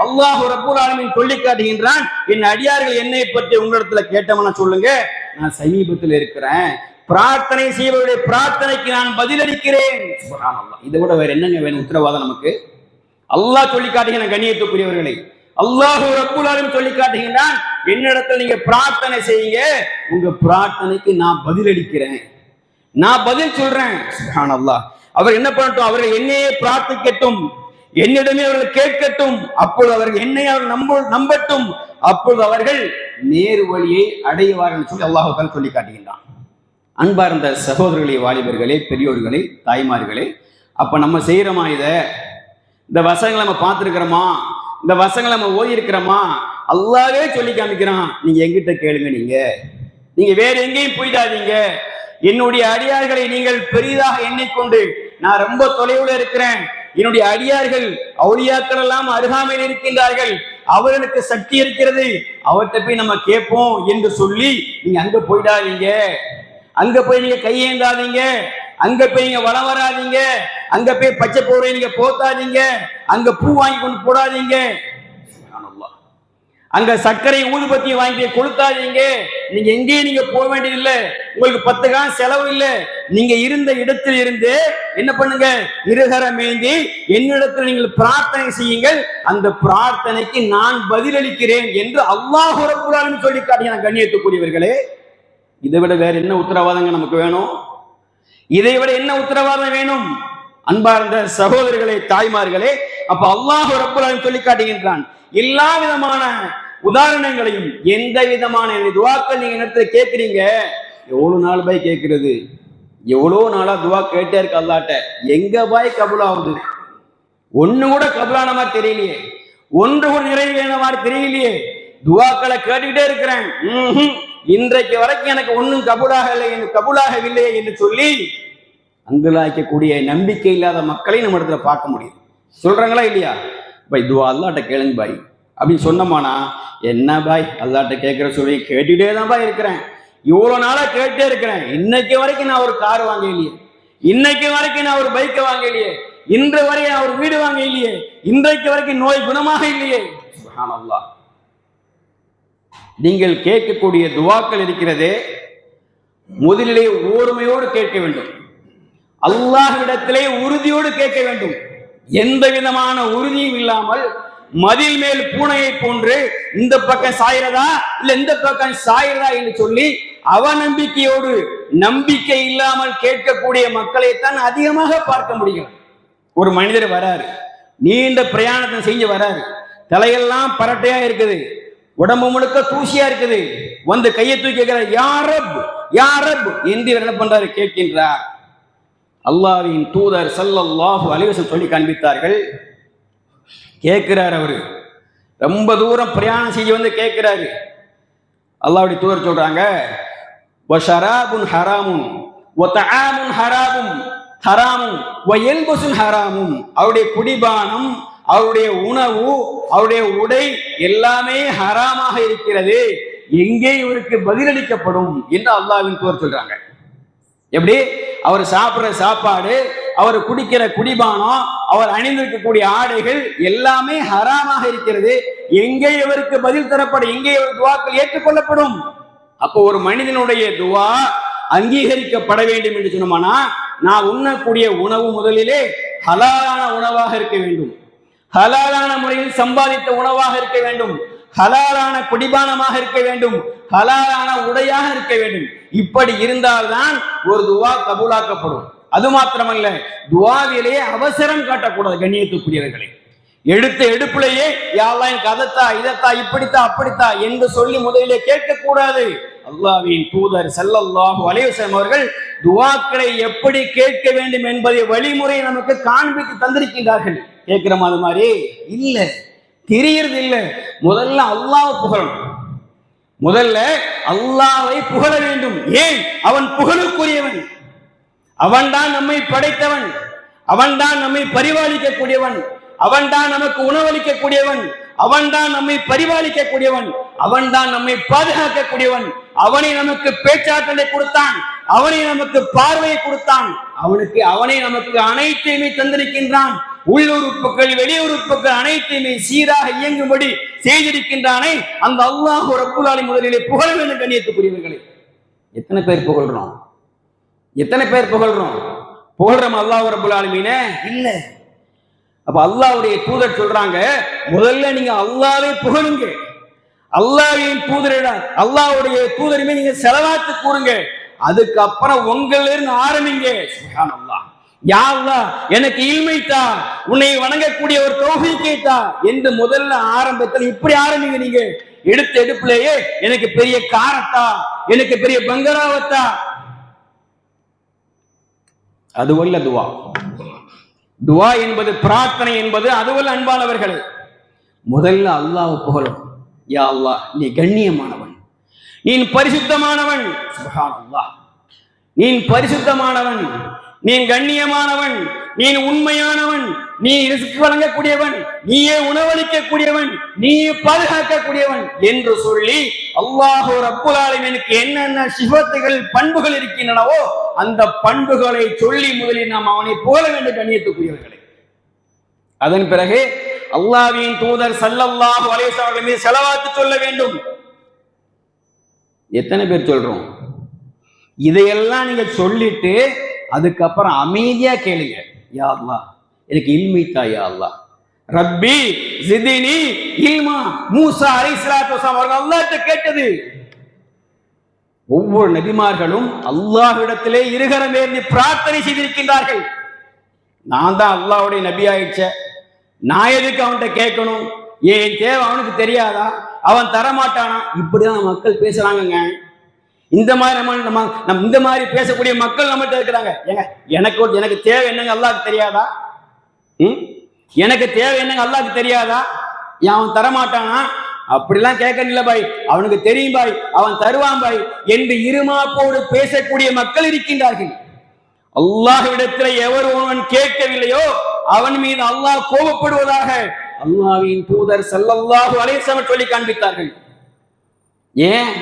அல்லாஹ் ரப்பல் ஆலமீன் சொல்லி காட்டுகின்றான். என் அடியார்கள் என்னை பற்றி உங்களிடத்துல கேட்டோம்னா சொல்லுங்க, நான் சமீபத்தில் இருக்கிறேன், பிரார்த்தனை செய்வருடைய பிரார்த்தனைக்கு நான் பதிலளிக்கிறேன். சுப்ஹானல்லாஹ். இதை விட வேற என்னங்க வேணும் உத்தரவாதம் நமக்கு? அல்லாஹ் சொல்லி காட்டுகிற கண்ணியத்துக்குரியவர்களை, அல்லாஹ் ரப்பல் ஆலமீன் சொல்லி காட்டுகின்றான், என்னிடத்தில் நீங்க பிரார்த்தனை செய்யுங்க, உங்க பிரார்த்தனைக்கு நான் பதிலளிக்கிறேன், நான் பதில் சொல்றேன். சுப்ஹானல்லாஹ். அவர் என்ன பண்ணட்டும், அவர்கள் என்னையே பிரார்த்திக்கட்டும், என்னிடமே அவர்கள் கேட்கட்டும், அப்பொழுது அவர்கள் என்னை அவர் நம்பட்டும், அப்பொழுது அவர்கள் நேரு வழியை அடைவார்கள் சொல்லி அல்லாஹ் தஆலா சொல்லி காட்டுகின்றான். அன்பார்ந்த சகோதரர்களே, வாலிபர்களே, பெரியோர்களே, தாய்மார்களே, அப்ப நம்ம செய்யறோமா இந்த வசனங்களை நம்ம பார்த்துருக்கிறோமா, இந்த வசனங்களை நம்ம ஓதி இருக்கிறோமா? அல்லாஹ்வே சொல்லி காமிக்கிறான், நீங்க எங்கிட்ட கேளுங்க, நீங்க வேற எங்கேயும் போயிடாதீங்க. என்னுடைய அடியார்களை நீங்கள் பெரிதாக எண்ணிக்கொண்டு நான் ரொம்ப தொலைவுல இருக்கிறேன், என்னுடைய அடியார்கள் அவுலியாக்கள் எல்லாம் அருகாமையில் இருக்கின்றார்கள், அவர்களுக்கு சக்தி இருக்கிறது, அவர்கிட்ட போய் நம்ம கேட்போம் என்று சொல்லி நீங்க அங்க போயிடாதீங்க, அங்க போய் நீங்க கையேந்தாதீங்க, அங்க போய் நீங்க வளம் வராதீங்க, அங்க போய் பச்சை போரை நீங்க போத்தாதீங்க, அங்க பூ வாங்கி கொண்டு போடாதீங்க, அங்க சர்க்கரை ஊதுபத்தி வாங்கி கொளுத்தாதீங்க. நீங்க எங்கேயும் நீங்க போக வேண்டியதில்லை, உங்களுக்கு 10 காசு செலவு இல்லை. நீங்க இருந்த இடத்தில் இருந்து என்ன பண்ணுங்க, இருகரமேந்தி என்னிடத்தில் நீங்கள் பிரார்த்தனை செய்யுங்கள், அந்த பிரார்த்தனைக்கு நான் பதிலளிக்கிறேன் என்று அல்லாஹ் ரப்பல் ஆலமீன் சொல்லி காட்டின கண்ணியத்துக்குரியவர்களே. இதை விட வேற என்ன உத்தரவாதங்க நமக்கு வேணும்? இதை விட என்ன உத்தரவாதம் வேணும்? அன்பார்ந்த சகோதரர்களே, தாய்மார்களே, அப்ப அல்லாஹ் ரப்பல் ஆலமீன் சொல்லி காட்டுகின்றான், எல்லா விதமான உதாரணங்களையும், எந்த விதமான துவாக்கள் நீங்க இடத்துல கேட்கிறீங்க, எவ்வளவு நாள் பாய் கேட்கிறது, எவ்வளவு நாளா துவா கேட்டே இருக்கு அல்லாட்ட, எங்க பாய் கபுலாகுது? ஒண்ணு கூட கபுலான மாதிரி தெரியலையே, ஒன்று கூட நிறைவேறின மாதிரி தெரியலையே, துவாக்களை கேட்டுக்கிட்டே இருக்கிறேன், இன்றைக்கு வரைக்கும் எனக்கு ஒன்னும் கபுலாகவில்லையே என்று சொல்லி அங்கலாய்க்கக்கூடிய நம்பிக்கை இல்லாத மக்களை நம்ம இடத்துல பார்க்க முடியும். சொல்றாங்களா இல்லையா? பாய் துவா அல்லாட்ட கேளுங்க பாய் அப்படின்னு சொன்னோமானா, என்ன பாய் அல்லாட்ட கேட்கிற சொல்லி கேட்டுட்டே தான் பாய் இருக்கிறேன், இவ்வளவு நாளா கேட்டே இருக்கிறேன், இன்னைக்கு வரைக்கும் நான் ஒரு கார் வாங்கலையே, இன்னைக்கு வரைக்கும் நான் ஒரு பைக்கை வாங்கலையே, இன்று வரை நான் ஒரு வீடு வாங்க இல்லையே, இன்றைக்கு வரைக்கும் நோய் குணமாக இல்லையே. சுப்ஹானல்லாஹ். நீங்கள் கேட்கக்கூடிய துவாக்கள் இருக்கிறதே, முதலிலே ஓர்மையோடு கேட்க வேண்டும், அல்லாஹ்விடத்திலே உறுதியோடு கேட்க வேண்டும். எந்த விதமான உறுதியும் இல்லாமல் மதில் மேல் பூனையை போன்று இந்த பக்கம் சாயிரதா இல்ல இந்த பக்கம் சாயிரதா என்று சொல்லி அவநம்பிக்கையோடு நம்பிக்கை இல்லாமல் கேட்கக்கூடிய மக்களைத்தான் அதிகமாக பார்க்க முடியும். ஒரு மனிதர் வராரு, நீண்ட பிரயாணத்தை செஞ்சு வராரு, தலையெல்லாம் பரட்டையா இருக்குது, உடம்பு முழுக்க தூசியா இருக்குது, வந்து கையை தூக்கி கேட்கிறார், யா ரப் என்று என்ன பண்றாரு, கேட்கின்றார். அல்லாஹ்வின் தூதர் ஸல்லல்லாஹு அலைஹி வஸல்லம் சொல்லி காண்பித்தார்கள். கேட்கிறார், அவரு ரொம்ப தூரம் பிரயாணம் செய்ய வந்து கேட்கிறாரு. அல்லாஹ்வுடைய தூதர் சொல்றாங்க, வஷராபுன் ஹராமுன் வதஆமுன் ஹராமும் வயல்பசுன் ஹராமும். அவருடைய குடிபானம், அவருடைய உணவு, அவருடைய உடை எல்லாமே ஹராமாக இருக்கிறது, எங்கே இவருக்கு பதிலளிக்கப்படும் என்று அல்லாஹ்வின் தூதர் சொல்றாங்க. எப்படி? அவர் சாப்பிடுற சாப்பாடு, அவர் குடிக்கிற குடிபானம், அவர் அணிந்திருக்கக்கூடிய ஆடைகள் எல்லாமே ஹராமாக இருக்கிறது, எங்கே இவருக்கு பதில் தரப்படும், எங்கே இவர் துவாக்கள் ஏற்றுக்கொள்ளப்படும்? அப்போ ஒரு மனிதனுடைய துவா அங்கீகரிக்கப்பட வேண்டும் என்று சொன்னோம்னா, நான் உண்ணக்கூடிய உணவு முதலிலே ஹலாலான உணவாக இருக்க வேண்டும், ஹலாலான முறையில் சம்பாதித்த உணவாக இருக்க வேண்டும், ஹலாலான குடிபானமாக இருக்க வேண்டும், ஹலாலான உடையாக இருக்க வேண்டும். இப்படி இருந்தால்தான் ஒரு துவா கபூலாக்கப்படும். அது மாத்திரமல்ல, துவாவிலேயே அவசரம் காட்டக்கூடாது. கண்ணியத்துக்குரியவர்களை, எடுத்த எடுப்பிலேயே யா அல்லாஹ் எனக்கு அதத்தா இதத்தா இப்படித்தா அப்படித்தா என்று சொல்லி முதலிலே கேட்கக்கூடாது. அல்லாஹ்வின் தூதர் ஸல்லல்லாஹு அலைஹி வஸல்லம் அவர்கள் துவாக்களை எப்படி கேட்க வேண்டும் என்பதை வழிமுறை நமக்கு காண்பித்து தந்திருக்கின்றார்கள். கேட்கிறோம் அது மாதிரி இல்ல, தெரியறது இல்ல. முதல்ல அல்லாஹ்வை புகழணும், முதல்ல அல்லாஹ்வை புகழ வேண்டும். ஏன்? அவன் புகழுக்குரியவன், அவன்தான் நம்மை படைத்தவன், அவன்தான் நம்மை பரிபாலிக்கக்கூடியவன், அவன்தான் நமக்கு உணவளிக்கக்கூடியவன், அவன்தான் நம்மை பரிபாலிக்கக்கூடியவன், அவன்தான் நம்மை பாதுகாக்கக்கூடியவன். அவனை நமக்கு பேச்சாற்றலை கொடுத்தான், அவனை நமக்கு பார்வையை கொடுத்தான், அவனை நமக்கு அனைத்தையுமே தந்திருக்கின்றான். உள்ளுறுப்புகள் வெளியுறுப்புகள் அனைத்தையுமே சீராக இயங்கும்படி செய்திருக்கின்றானே அந்த அல்லாஹ் ரப்புல் ஆலமீன் முதலிலே புகழ வேண்டும். கண்ணியத்துக்குரியவர்களே, எத்தனை பேர் புகழ்றோம்? எத்தனை பேர் புகழ்றோம்? புகழ்றோம் அல்லாஹ் ரப்புல் ஆலமீனே இல்ல. அப்ப அல்லாஹ்வுடைய தூதர் சொல்றாங்க, முதல்ல நீங்க அல்லாஹ்வை புகழுங்க, அல்லாஹ்வின் தூதரிடம் அல்லாஹ்வுடைய தூதருமே நீங்க ஸலவாத் கூறுங்க, அதுக்கப்புறம் உங்களிலிருந்து ஆரம்பிங்க. சுப்ஹானல்லாஹ். யா அல்லாஹ் எனக்கு இல்மைத்தா, உன்னை வணங்கக்கூடிய ஒரு தௌஃபீக்கை தா என்று முதல்ல ஆரம்பத்தில் இப்படி ஆரம்பிங்க. நீங்க எடுத்த எடுப்பிலேயே எனக்கு பெரிய காரத்தா, எனக்கு பெரிய பங்கராவத்தா, அதுவல்ல துவா. துவா என்பது, பிரார்த்தனை என்பது அதுவல்ல. அன்பானவர்களே, முதல்ல அல்லாஹ் புகழும். யா அல்லாஹ் நீ கண்ணியமானவன், நீ பரிசுத்தமானவன். சுப்ஹானல்லாஹ். நீ பரிசுத்தமானவன், நீ கண்ணியமானவன், நீ உண்மையானவன், நீ ரிஸ்க் வழங்கக்கூடியவன், நீயே உணவளிக்கக்கூடியவன், நீயே பாதுகாக்கக்கூடியவன் என்று சொல்லி அல்லாஹ் ரப்புல் ஆலமீனுக்கு என்னென்ன சிஃபத்துகள் பண்புகள் இருக்கின்றனவோ அந்த பண்புகளை சொல்லி முதலில் நாம் அவனை புகழ வேண்டும். கண்ணியத்துக்குரியவர்களே, அதன் பிறகு அல்லாஹ்வின் தூதர் ஸல்லல்லாஹு அலைஹி வஸல்லம் மீது ஸலவாத் சொல்ல வேண்டும். எத்தனை பேர் சொல்றோம்? இதையெல்லாம் நீங்க சொல்லிட்டு அதுக்கப்புறம் அமைதியா கேளுங்க. யா அல்லாஹ் எனக்கு இல்மைத்தா, யா அல்லாஹ் ரப்பி ஜிதினி இல்மா. மூசா அலைஹிஸ்ஸலாத்து வஸலாம் அவர்கள் அல்லாஹ்ட்ட கேட்டது. ஒவ்வொரு நபிமார்களும் அல்லாஹ்விடத்திலே இருகரம் ஏந்தி பிரார்த்தனை செய்திருக்கின்றார்கள். நான் தான் அல்லாஹ்வுடைய நபி ஆயிடுச்ச, நான் எதுக்கு அவன்கிட்ட கேட்கணும்? ஏன் தேவை அவனுக்கு தெரியாதா? அவன் தரமாட்டானா? இப்படிதான் மக்கள் பேசுறாங்க. இந்த மாதிரி நம்ம இந்த மாதிரி பேசக்கூடிய மக்கள் நம்மகிட்ட இருக்கிறாங்க. ஏங்க எனக்கு தேவை என்னங்க அல்லாஹ்க்கு தெரியாதா? எனக்கு தேவை என்னங்க அல்லாஹ்க்கு தெரியாதா? அவன் தரமாட்டானா? அப்படிலாம் கேட்கல பாய், அவனுக்கு தெரியும் பாய், அவன் தருவான் பாய் என்று இருமாப்போடு பேசக்கூடிய மக்கள் இருக்கின்றார்கள். அல்லாஹ்விடத்தில் எவர் ஒருவன் கேட்கவில்லையோ அவன் மீது அல்லாஹ் கோபப்படுவதாக அல்லாஹ்வின் தூதர் ஸல்லல்லாஹு அலைஹி வஸல்லம் சொல்லி காண்பித்தார்கள். ஏன்?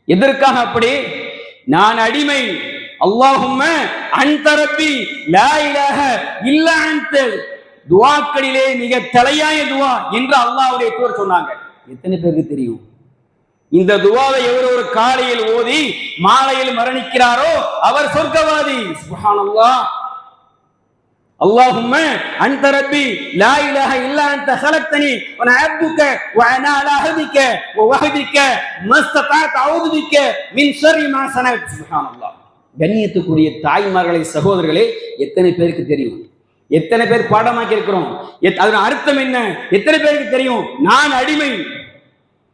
எதற்காக அப்படி? நான் அடிமை, அல்லாஹும்ம அன்த ரப்பி லா இலாஹ இல்லா அன்த, துஆக்களிலே மிக தலையாய துஆ என்று அல்லாஹ்வுடைய தூதர் சொன்னாங்க. எத்தனை பேருக்கு தெரியும்? இந்த துஆவை எவர் ஒரு காலையில் ஓதி மாலையில் மரணிக்கிறாரோ அவர் சொர்க்கவாதி. சுப்ஹானல்லாஹ். அல்லாஹும்ம அன்த ரப்பி லா இலாஹ இல்லா அன்த خلقتني وانا عبدك وانا على عهدك ووعدك ما استطعت اعوذ بك من شر ما صنعت. சுப்ஹானல்லாஹ். கண்ணியத்துக்குரிய தாய்மார்களே, சகோதரர்களே, எத்தனை பேருக்கு தெரியும்? எத்தனை பேர் பாடமாக்கி இருக்கிறோம்? அதன் அர்த்தம் என்ன? எத்தனை பேருக்கு தெரியும்? நான் அடிமை,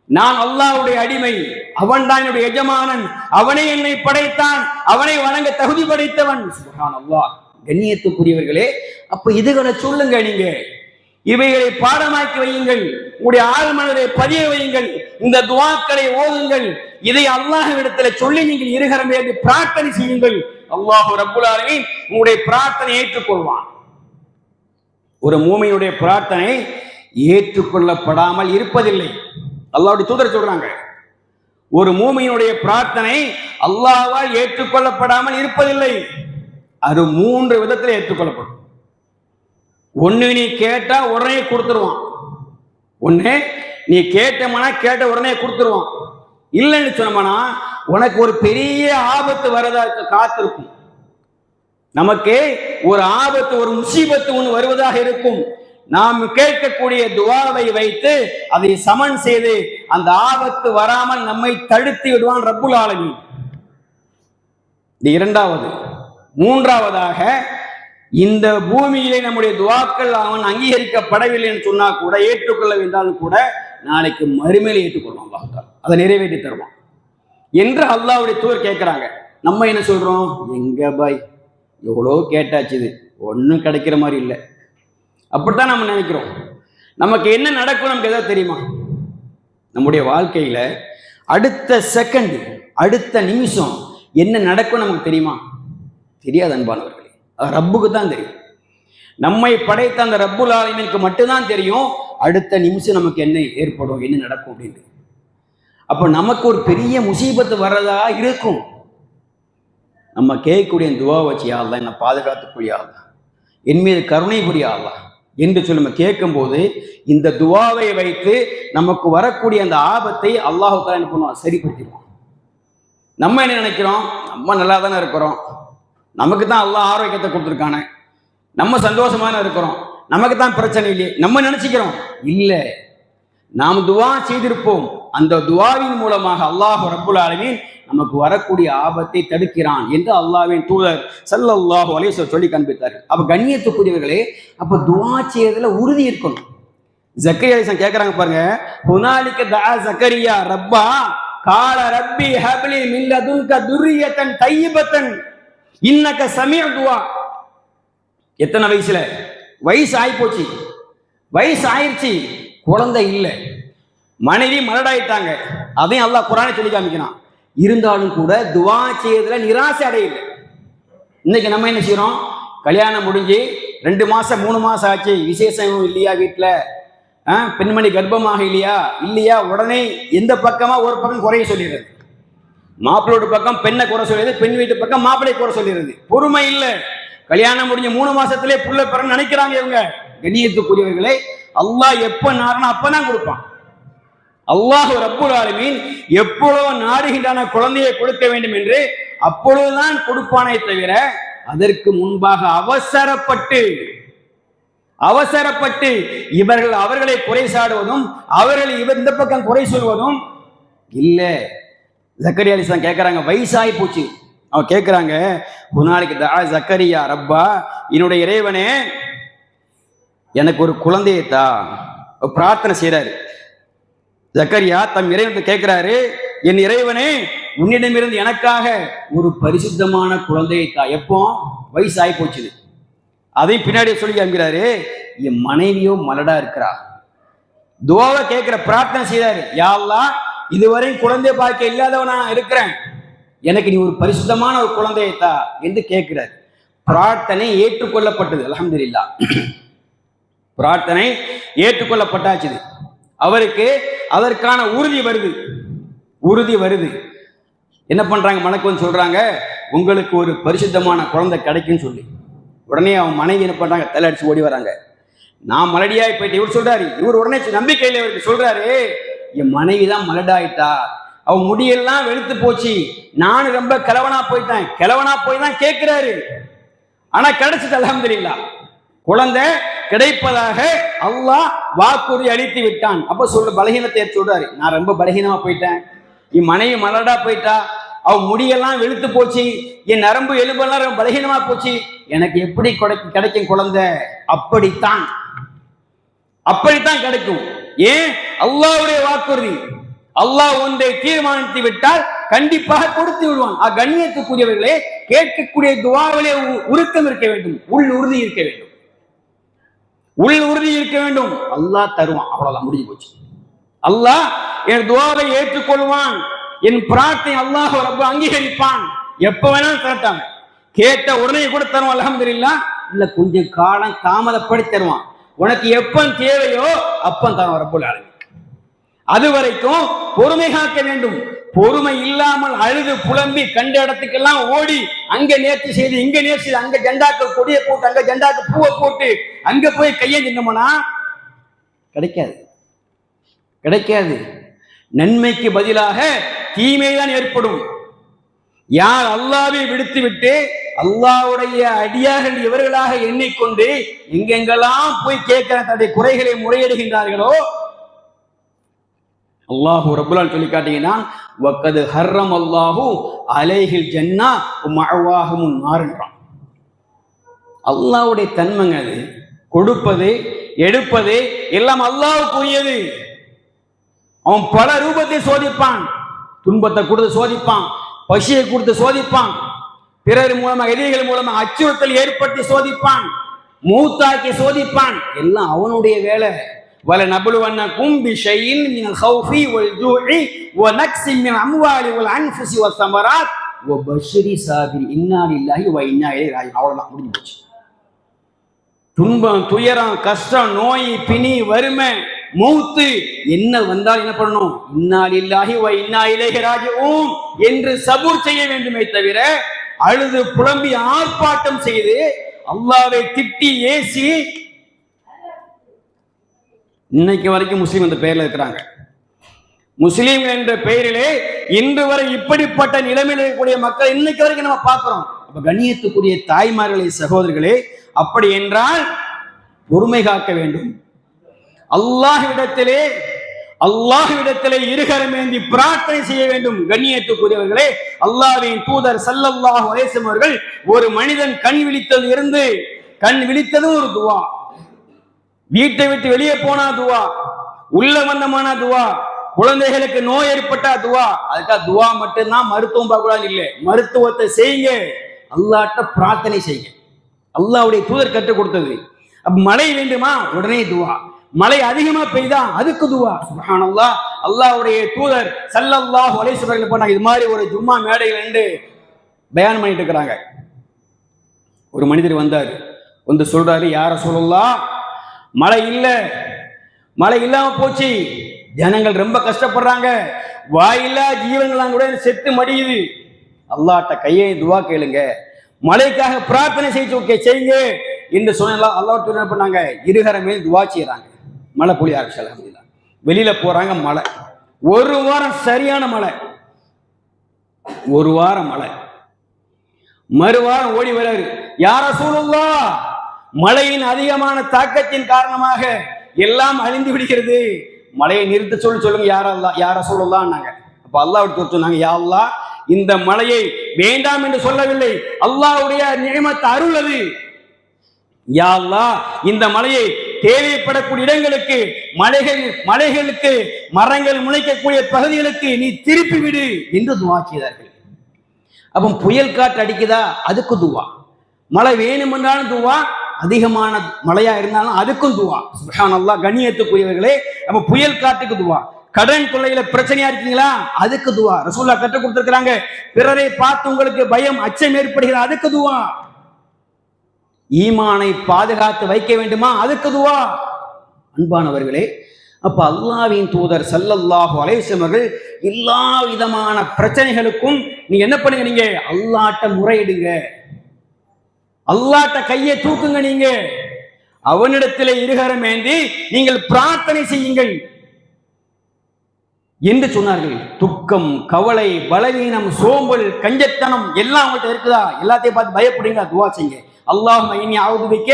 நான் அல்லாஹ்வுடைய அடிமை, அவன் தான் என்னுடைய எஜமானன், அவனே என்னை படைத்தான், அவனை வணங்க தகுதி படைத்தவன். சுப்ஹானல்லாஹ். கண்ணியத்துக்குரியவர்களே, அப்ப இதுகளை சொல்லுங்க, நீங்க இவைகளை பாடமாக்கி வையுங்கள், உங்களுடைய ஆழ்மனதை பதிய வையுங்கள், இந்த துஆக்களை ஓதுங்கள், இதை அல்லாஹ்விடத்தில் சொல்லி நீங்கள் இருகரம் ஏந்தி பிரார்த்தனை செய்யுங்கள். அல்லாஹ் ரப்புல் ஆலமீன் உங்களுடைய பிரார்த்தனை ஏற்றுக்கொள்வான். ஒரு மூமினுடைய பிரார்த்தனை ஏற்றுக்கொள்ளப்படாமல் இருப்பதில்லை. அல்லாஹ்வுடைய தூதர் சொல்றாங்க, ஒரு மூமினுடைய பிரார்த்தனை அல்லாஹ்வால் ஏற்றுக்கொள்ளப்படாமல் இருப்பதில்லை. அது 3 விதத்தில் ஏற்றுக்கொள்ளப்படும். ஒண்ணு, நீ கேட்டா உடனே கொடுத்துருவான். ஒண்ணு, நீ கேட்டமனா கேட்ட உடனே கொடுத்துருவான். இல்லைன்னு சொன்னோம்னா உனக்கு ஒரு பெரிய ஆபத்து வரதா காத்திருக்கும். நமக்கு ஒரு ஆபத்து, ஒரு முசீபத்து ஒன்று வருவதாக இருக்கும். நாம் கேட்கக்கூடிய துஆவை வைத்து அதை சமன் செய்து அந்த ஆபத்து வராமல் நம்மை தடுத்து விடுவான் ரப்புல் ஆலமீன். இது இரண்டாவது. மூன்றாவதாக, இந்த பூமியிலே நம்முடைய துஆக்கள் அவன் அங்கீகரிக்கப்படவில்லை என்று சொன்னா கூட, ஏற்றுக்கொள்ள வேண்டாலும் கூட, நாளைக்கு மறுமையில ஏற்றுக்கொள்வான் அல்லாஹ் தஆலா, அதை நிறைவேற்றி தருவான் என்று அல்லாஹ்வுடைய தூதர் கேட்கிறாங்க. நம்ம என்ன சொல்றோம்? எங்க பாய், எவ்வளோ கேட்டாச்சு, இது ஒன்றும் கிடைக்கிற மாதிரி இல்லை. அப்படித்தான் நம்ம நினைக்கிறோம். நமக்கு என்ன நடக்கும் நமக்கு எதாவது தெரியுமா? நம்முடைய வாழ்க்கையில அடுத்த செகண்ட், அடுத்த நிமிஷம் என்ன நடக்கும் நமக்கு தெரியுமா? தெரியாது அன்பானவர்களே. அது ரப்புக்கு தான் தெரியும். நம்மை படைத்த அந்த ரப்புல் ஆலமீனுக்கு மட்டும்தான் தெரியும் அடுத்த நிமிஷம் நமக்கு என்ன ஏற்படும், என்ன நடக்கும் அப்படின்னு. அப்ப நமக்கு ஒரு பெரிய முசீபத்து வர்றதா இருக்கும். நம்ம கேட்கக்கூடிய துஆ வச்சு, யா அல்லாஹ் என்னை பாதுகாத்துக்கொள், யா அல்லாஹ் என் மீது கருணை புரிய அல்லாஹ் என்று சொல்லி நம்ம கேட்கும்போது, இந்த துஆவை வைத்து நமக்கு வரக்கூடிய அந்த ஆபத்தை அல்லாஹ் தஆலா என்ன பண்ணுவான்? சரிப்படுத்திடுவான். நம்ம என்ன நினைக்கிறோம்? நம்ம நல்லா தானே இருக்கிறோம், நமக்கு தான் அல்லாஹ் ஆரோக்கியத்தை கொடுத்துருக்கானே, நம்ம சந்தோஷமான இருக்கிறோம், நமக்கு தான் பிரச்சனை இல்லையே நம்ம நினைச்சுக்கிறோம். இல்லை, நாம் துஆ செய்திருப்போம். அந்த துஆவின் மூலமாக அல்லாஹ் ரப்புல் ஆலமீன் நமக்கு வரக்கூடிய ஆபத்தை தடுக்கிறான் என்று அல்லாஹ்வின் தூதர் ஸல்லல்லாஹு அலைஹி வஸல்லம் சொல்லி காண்பித்தார்கள். அப்ப கண்ணியத்துக்குரியவர்களே, அப்ப துஆ செய்யறதுல உறுதி இருக்கணும். ஜக்கரியா அலைஹிஸ்ஸலாம் கேட்கறாங்க பாருங்க, ஹுனாலிக தஆ ஜக்கரியா ரப்பா கால ரப்பி ஹப்லி மின் லதுன்க துர்ரியத்தன் தையிபத்தன் இன்னக சமீஉ துஆ. எத்தனை வயசுல? வயசு ஆயிப்போச்சு, வயசு ஆயிடுச்சு, குழந்தை இல்லை, மனைவி மலடாயிட்டாங்க. அதையும் அல்லாஹ் குர்ஆனில் சொல்லி காமிக்கிறான். இருந்தாலும் கூட துஆ செய்யறதுல நிராசை அடையில்லை. இன்னைக்கு நம்ம என்ன செய்யறோம்? கல்யாணம் முடிஞ்சு 2 மாசம் 3 மாசம் ஆச்சு, விசேஷம் இல்லையா வீட்டில், பெண்மணி கர்ப்பமாக இல்லையா, உடனே எந்த பக்கமா ஒரு பக்கம் குறைய சொல்லிடுறது. மாப்பிள்ளோட பக்கம் பெண்ணை குறை சொல்லிடுது, பெண் வீட்டு பக்கம் மாப்பிள்ளை குறை சொல்லிடுறது. பொறுமை இல்லை. கல்யாணம் முடிஞ்ச 3 மாசத்திலே புள்ள பெற நினைக்கிறாங்க இவங்க. கண்ணியத்துக்குரியவர்களே, அல்லாஹ் எப்ப நாடுனா அப்பதான் கொடுப்பான். அல்லாஹ் ரப்புல் ஆலமீன் எப்பொழுது நாடுகின்றான குழந்தையை கொடுக்க வேண்டும் என்று அப்பொழுதுதான் கொடுப்பானே தவிர, அதற்கு முன்பாக அவசரப்பட்டு இவர்கள் அவர்களை குறை சாடுவதும் அவர்கள் இந்த பக்கம் குறை சொல்வதும் இல்லை. ஜக்கரியா அலைஹிஸ்ஸலாம் கேட்கறாங்க, வயசாகி போச்சு. அவன் கேட்கிறாங்க, ஹுனாலிக தஆ ஜக்கரியா ரப்பா, என்னுடைய இறைவனே எனக்கு ஒரு குழந்தையை தா. பிரார்த்தனை செய்யறாரு ஜக்கரியா. தம் இறைவன் கேட்கிறாரு, என் இறைவனே உன்னிடமிருந்து எனக்காக ஒரு பரிசுத்தமான குழந்தையை தா. எப்போ? வயசாகி போச்சு. அதையும் பின்னாடி சொல்லி காமிக்கிறாரு, என் மனைவியோ மலடா இருக்கிறா. துஆவை கேட்கிற, பிரார்த்தனை செய்யறாரு, யா அல்லாஹ் இதுவரை குழந்தை பாக்கியம் இல்லாதவனா இருக்கிறேன், எனக்கு நீ ஒரு பரிசுத்தமான ஒரு குழந்தையை தா என்று கேட்கிறார். பிரார்த்தனை ஏற்றுக்கொள்ளப்பட்டது. அல்ஹம்துலில்லாஹ், பிரார்த்தனை ஏற்றுக்கொள்ளப்பட்டாச்சு. அவருக்கு அதற்கான உறுதி வருது. என்ன பண்றாங்க, மலக்கு வந்து சொல்றாங்க உங்களுக்கு ஒரு பரிசுத்தமான குழந்தை கிடைக்குன்னு சொல்லி. உடனே அவன் மனைவி என்ன பண்றாங்க, தலை அடிச்சு ஓடி வராங்க. நான் மலடியாய் போயிட்டு இவர் சொல்றாரு, இவர் உடனே நம்பிக்கையில இவருக்கு சொல்றாரு, என் மனைவி தான் மலடாயிட்டா, அவன் முடியெல்லாம் வெளுத்து போச்சு, நானும் ரொம்ப கிழவனா போயிட்டேன். கிழவனா போய் தான் கேட்கிறாரு, ஆனா கிடைச்சிட்டு அல்ஹம்துலில்லாஹ் குழந்தை கிடைப்பதாக அல்லாஹ் வாக்குறுதி அளித்து விட்டான். அப்ப சொல்ற பலகீனத்தை சொல்றாரு, நான் ரொம்ப பலகீனமா போயிட்டேன், என் மனைவி மலடா போயிட்டா, அவன் முடியெல்லாம் வெளுத்து போச்சு, என் நரம்பு எலும்பெல்லாம் ரொம்ப பலகீனமா போச்சு, எனக்கு எப்படி கிடைக்கும் குழந்தை? அப்படித்தான் கிடைக்கும். ஏன்? அல்லாஹ்வுடைய வாக்குறுதி. அல்லாஹ் ஒன்றை தீர்மானித்து விட்டால் கண்டிப்பாக கொடுத்து விடுவான். கண்ணியத்துக்குரியவர்களே, கேட்கக்கூடிய துஆவிலே உருக்கம் இருக்க வேண்டும், உள் உறுதி இருக்க வேண்டும், உள் உறுதி இருக்க வேண்டும். அல்லாஹ் தருவான், அவ்வளவுதான், முடிஞ்சு போச்சு. அல்லாஹ் என் துஆவை ஏற்றுக்கொள்வான், என் பிரார்த்தனை அல்லாஹ் ரப்ப அங்கீகரிப்பான். எப்ப வேணாலும் தரட்டாங்க, கேட்ட உடனே கூட தருவான் அல்ஹம்துலில்லாஹ். இல்ல கொஞ்சம் காலம் தாமதப்படி தருவான். உனக்கு எப்ப தேவையோ அப்ப தருவான் ரப்பல் ஆலமீன். அது வரைக்கும் பொறுமை காக்க வேண்டும். பொறுமை இல்லாமல் அழுது புலம்பி கண்ட இடத்துக்கெல்லாம் ஓடி, அங்க நேர்ச்சி செய்து இங்க நேர்ச்சி செய்து, அங்க ஜெண்டாக்கு கொடியை போட்டு அங்க ஜெண்டாக்கு பூவை போட்டு அங்க போய் கையை நின்னோம்னா கிடைக்காது, கிடைக்காது. நன்மைக்கு பதிலாக தீமைதான் ஏற்படும். யார் அல்லாஹ்வை விடுத்து விட்டு அல்லாஹ்வுடைய அடியார்கள் இவர்களாக எண்ணிக்கொண்டு எங்கெங்கெல்லாம் போய் கேட்கிற தன்னுடைய குறைகளை முறையிடுகின்றார்களோ, அல்லாஹு ரப்புல் ஆலமீன் சொல்லி காட்டுகிறான், வக்கது ஹர்ரம் அல்லாஹு அலைஹில் ஜன்னா மஅவாஹுமுன் நார் என்றான். அல்லாஹ்வுடைய தன்மைங்க அது. கொடுப்பது எடுப்பது எல்லாம் அல்லாஹ்வுக்குரியது. அவன் பல ரூபத்தை சோதிப்பான். துன்பத்தை கொடுத்து சோதிப்பான், பசியை கொடுத்து சோதிப்பான், பிறர் மூலமா எதிரிகள் மூலமா அச்சுறுத்தல் ஏற்படுத்தி சோதிப்பான், மூத்தாக்கி சோதிப்பான். எல்லாம் அவனுடைய வேலை. வல நபுலுவன்னகும் பிஷைஇன் மினல் ஹௌஃபி வல் ஜூஇ வ நக்ஸின் மினல் அம்வாலி வல் அன்ஃபுஸி வஸ் ஸமராத் வ பஷ்ஷிரி சாபிரி இன்னா லில்லாஹி வ இன்னா இலைஹி ராஜிஊன். அவ்வளவுதான், முடிஞ்சு போச்சு. துன்பம், துயரம், கஷ்டம், நோய், பிணி, வறுமை, மௌத்து என்ன வந்தால் என்ன பண்ணணும்? இன்னா லில்லாஹி வ இன்னா இலைஹி ராஜிஊன் என்று சபூர் செய்ய வேண்டுமே தவிர அழுது புலம்பி ஆர்ப்பாட்டம் செய்து அல்லாஹ்வை திட்டி ஏசி இன்னைக்கு வரைக்கும் முஸ்லீம் என்ற பெயர்ல இருக்கிறாங்க. முஸ்லீம் என்ற பெயரிலே இன்று வரை இப்படிப்பட்ட நிலைமையில் இருக்கக்கூடிய மக்கள் இன்னைக்கு வரைக்கும் நம்ம பார்க்கிறோம். அப்ப கண்ணியத்துக்குரிய தாய்மார்களே, சகோதரர்களே, அப்படி என்றால் பொறுமை காக்க வேண்டும். அல்லாஹ்விடத்திலே இருகரமேந்தி பிரார்த்தனை செய்ய வேண்டும். கண்ணியத்துக்குரியவர்களே, அல்லாஹ்வின் தூதர் ஸல்லல்லாஹு அலைஹி வஸல்லம் அவர்கள் ஒரு மனிதன் கண் விழித்ததும் ஒரு துவா, வீட்டை விட்டு வெளியே போனா துவா, உள்ள வந்தமான துவா, குழந்தைகளுக்கு நோய் ஏற்பட்டா துவா. அதுக்காக துவா மட்டும்தான் மருத்துவம் பார்க்கக்கூடாது இல்லை, மருத்துவத்தை செய்யுங்க, அல்லாஹ்ட்ட பிரார்த்தனை செய்யுங்க. அல்லாஹ்வுடைய தூதர் கற்றுக் கொடுத்தது. மழை வேண்டுமா, உடனே துவா. மழை அதிகமா பெய்தா அதுக்கு துவா. சுப்ஹானல்லாஹ். அல்லாஹ்வுடைய தூதர் ஸல்லல்லாஹு அலைஹி வஸல்லம் போனாங்க. இது மாதிரி ஒரு ஜும்மா மேடையில் நின்று பயான் பண்ணிட்டு இருக்கிறாங்க. ஒரு மனிதர் வந்தாரு, வந்து சொல்றாரு, யா ரசூலுல்லாஹ், மழை இல்லாம போச்சு, ஜனங்கள் ரொம்ப கஷ்டப்படுறாங்க, வாயில்லா ஜீவன்களாம் கூட செத்து மடியுது, அல்லாஹ்ட்ட கையை துவா கேளுங்க, மழைக்காக பிரார்த்தனை செய்யுங்க என்று சொன்னா அல்லாஹ் என்ன பண்ணாங்க, இருகரமே துவா செய்யறாங்க. மழை பொழிய ஆரம்பிச்சு அல்ஹம்துலில்லாஹ். வெளியில போறாங்க, மழை, ஒரு வாரம் சரியான மழை, ஒரு வாரம் மழை. மறுவாரம் ஓடி வராரு, யா ரசூலுல்லாஹ், மழையின் அதிகமான தாக்கத்தின் காரணமாக எல்லாம் அழிந்து விடுகிறது, மழையை நிறுத்த சொல்லுங்க யா ரசூலுல்லாஹ்னாங்க. அப்ப அல்லாஹ் சொன்னாங்க, யா அல்லாஹ், இந்த மழையை வேண்டாம் என்று சொல்லவில்லை, அல்லாஹ்வுடைய நிஅமத் அருள் அது. யா அல்லாஹ், இந்த மழையை தேவைப்படக்கூடிய இடங்களுக்கு, மலைகளுக்கு, மரங்கள் முளைக்கக்கூடிய பகுதிகளுக்கு நீ திருப்பி விடு என்று துவா செய்தார்கள். அப்ப புயல் காற்று அடிக்குதா, அதுக்கு துவா. மழை வேணுமென்றாலும் துவா, அதிகமான மழையா இருந்தாலும் அதுக்கும் துவா. சுப்ஹானல்லாஹ். கண்ணியத்துக்குரியவர்களே, நம்ம புயல் காற்றுக்கு துவா. கடன் தொல்லையில பிரச்சனையா இருக்கீங்களா, அதுக்கு துவா. ரசூலுல்லாஹ் கற்றுக் கொடுத்திருக்கிறாங்க. பிறரை பார்த்து உங்களுக்கு பயம், அச்சம் ஏற்படுகிறது, அதுக்கு துவா. ஈமானை பாதுகாத்து வைக்க வேண்டுமா, அதுக்கு துவா. அன்பானவர்களே, அப்ப அல்லாஹ்வின் தூதர் ஸல்லல்லாஹு அலைஹி வஸல்லம் அவர்கள் எல்லா விதமான பிரச்சனைகளுக்கும் நீங்க என்ன பண்ணுங்க, நீங்க அல்லாஹ்ட்ட முறையிடுங்க, அல்லாஹ்ட்ட கையை தூக்குங்க, நீங்க அவனிடத்திலே இருகரம் ஏந்தி நீங்கள் பிரார்த்தனை செய்யுங்கள் என்று சொன்னார்கள். துக்கம், கவலை, பலவீனம், சோம்பல், கஞ்சத்தனம் எல்லாம் அவங்கள்ட்ட இருக்குதா? எல்லாத்தையும் பார்த்து பயப்படுங்க, துவா செய்யுங்க. அல்லாஹும்ம இன்னி அஊது பிக்க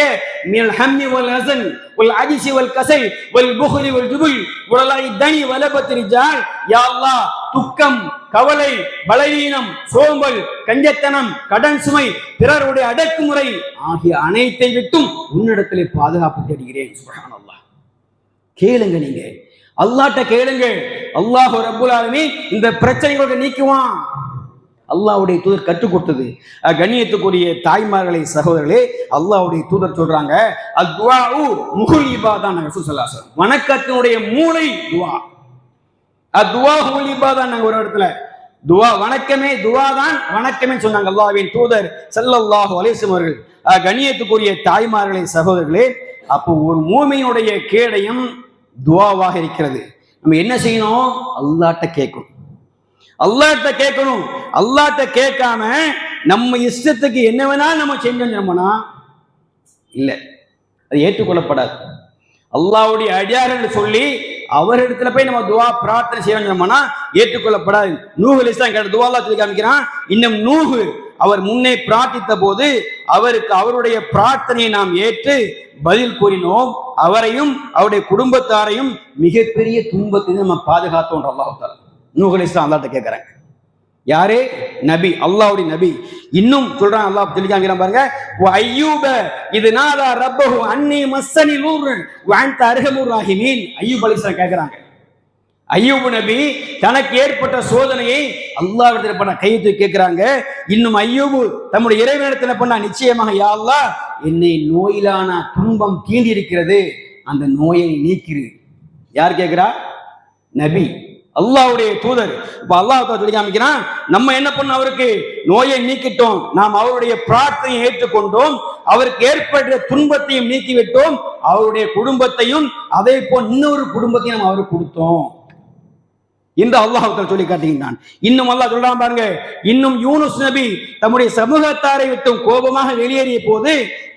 மினல் ஹம்மி வல் ஹஸன் வல் அஜ்ஸி வல் கஸல் வல் புக்லி வல் ஜுபுல் வலலாஇ தனி வலபத் ரிஜால். யா அல்லாஹ், துக்கம், கவலை, பலவீனம், சோம்பல், கஞ்சத்தனம், கடன் சுமை, பிறருடைய அடக்குமுறை ஆகிய அனைத்தை விட்டும் உன்னிடத்திலே பாதுகாப்பு தேடுகிறேன். சுப்ஹானல்லாஹ். கேளுங்க, நீங்க அல்லாஹ்ட்ட கேளுங்க. அல்லாஹ் ரப்புல் ஆலமீன் இந்த பிரச்சனைகளை நீக்குவான். அல்லாஹ்வுடைய தூதர் கற்றுக் கொடுத்தது. கண்ணியத்துக்குரிய தாய்மார்களே, சகோதரர்களே, அல்லாஹ்வுடைய தூதர் சொல்றாங்க, அத்வாஉ முகுல் இபாதா. ரசூல் ஸல்லல்லாஹு அலைஹி வஸல்லம் வணக்கத்தினுடைய மூளை துஆ. அத்வா முகுல் இபாதா. ஒரு இடத்துல துஆ வணக்கமே, துஆ தான் வணக்கமே சொன்னாங்க அல்லாஹ்வின் தூதர் ஸல்லல்லாஹு அலைஹி வஸல்லம் அவர்கள். கண்ணியத்துக்குரிய தாய்மார்களே, சகோதரர்களே, அப்போ ஒரு மூமினுடைய கேடயம் துஆவாக இருக்கிறது. நம்ம என்ன செய்யணும்? அல்லாஹ்ட்ட கேட்கணும், அல்லாஹ்ட்ட கேட்கணும். அல்லாஹ்ட்ட கேட்காம நம்ம இஷ்டத்துக்கு என்ன வேணாலும் நம்ம செஞ்சோம்னா இல்ல, அது ஏற்றுக்கொள்ளப்படாது. அல்லாஹ்வுடைய அடியார்கள் சொல்லி அவரிடத்துல போய் நம்ம துஆ பிரார்த்தனை செய்யணும்னா ஏற்றுக்கொள்ளப்படாது. நூஹ் அலைஹிஸ்ஸலாம் கேட்ட துஆ அல்லாஹ் சொல்லி காமிக்கிறான். இன்னும் நூஹ் அவர் முன்னே பிரார்த்தித்த போது அவருக்கு அவருடைய பிரார்த்தனையை நாம் ஏற்று பதில் கூறினோம். அவரையும் அவருடைய குடும்பத்தாரையும் மிகப்பெரிய துன்பத்தை நம்ம பாதுகாத்தோம். அல்லாஹ் தஆலா நூஹ் அலைஹிஸ்ஸலாம் அல்லாஹ்ட்ட கேட்கறாங்க. யாரே? நபி, அல்லாஹ்வுடைய நபி. இன்னும் சொல்றான், அல்லாஹ் சொல்லிக்காங்கிறான் பாருங்க, வ அய்யூப இது நாதா ரப்பஹு அன்னி மஸ்ஸனி நூர் வ அன்த அர்ஹமுர் ராஹிமீன். அய்யூப் அலைஹிஸ்ஸலாம் கேட்கறாங்க. அய்யூப் நபி தனக்கு ஏற்பட்ட சோதனையை அல்லாஹ்விடத்தில் பண்ண கையெழுத்து கேட்கிறாங்க. இன்னும் அய்யூப் தம்முடைய இறைவனிடத்தில் பண்ண, நிச்சயமாக யா அல்லாஹ், என்னை நோயிலான துன்பம் தீண்டி இருக்கிறது, அந்த நோயை நீக்கிரு. யார் கேட்கிறா? நபி, அல்லாஹ்வுடைய தூதர். இப்ப அல்லாஹ் சொல்லி காமிக்கிறான், நம்ம என்ன பண்ண, அவருக்கு நோயை நீக்கிட்டோம், நாம் அவருடைய பிரார்த்தனையை ஏற்றுக்கொண்டோம், அவருக்கு ஏற்பட்ட துன்பத்தையும் நீக்கிவிட்டோம், அவருடைய குடும்பத்தையும் அதே போல் இன்னொரு குடும்பத்தையும் நம்ம அவருக்கு கொடுத்தோம் என்று அல்லாஹ் சொல்லி காட்டுகின்றான். இன்னும் அல்லாஹ் சொல்றான் பாருங்க, இன்னும் யூனுஸ் நபி தம்முடைய சமூகத்தாரை விட்டும் கோபமாக வெளியேறிய போது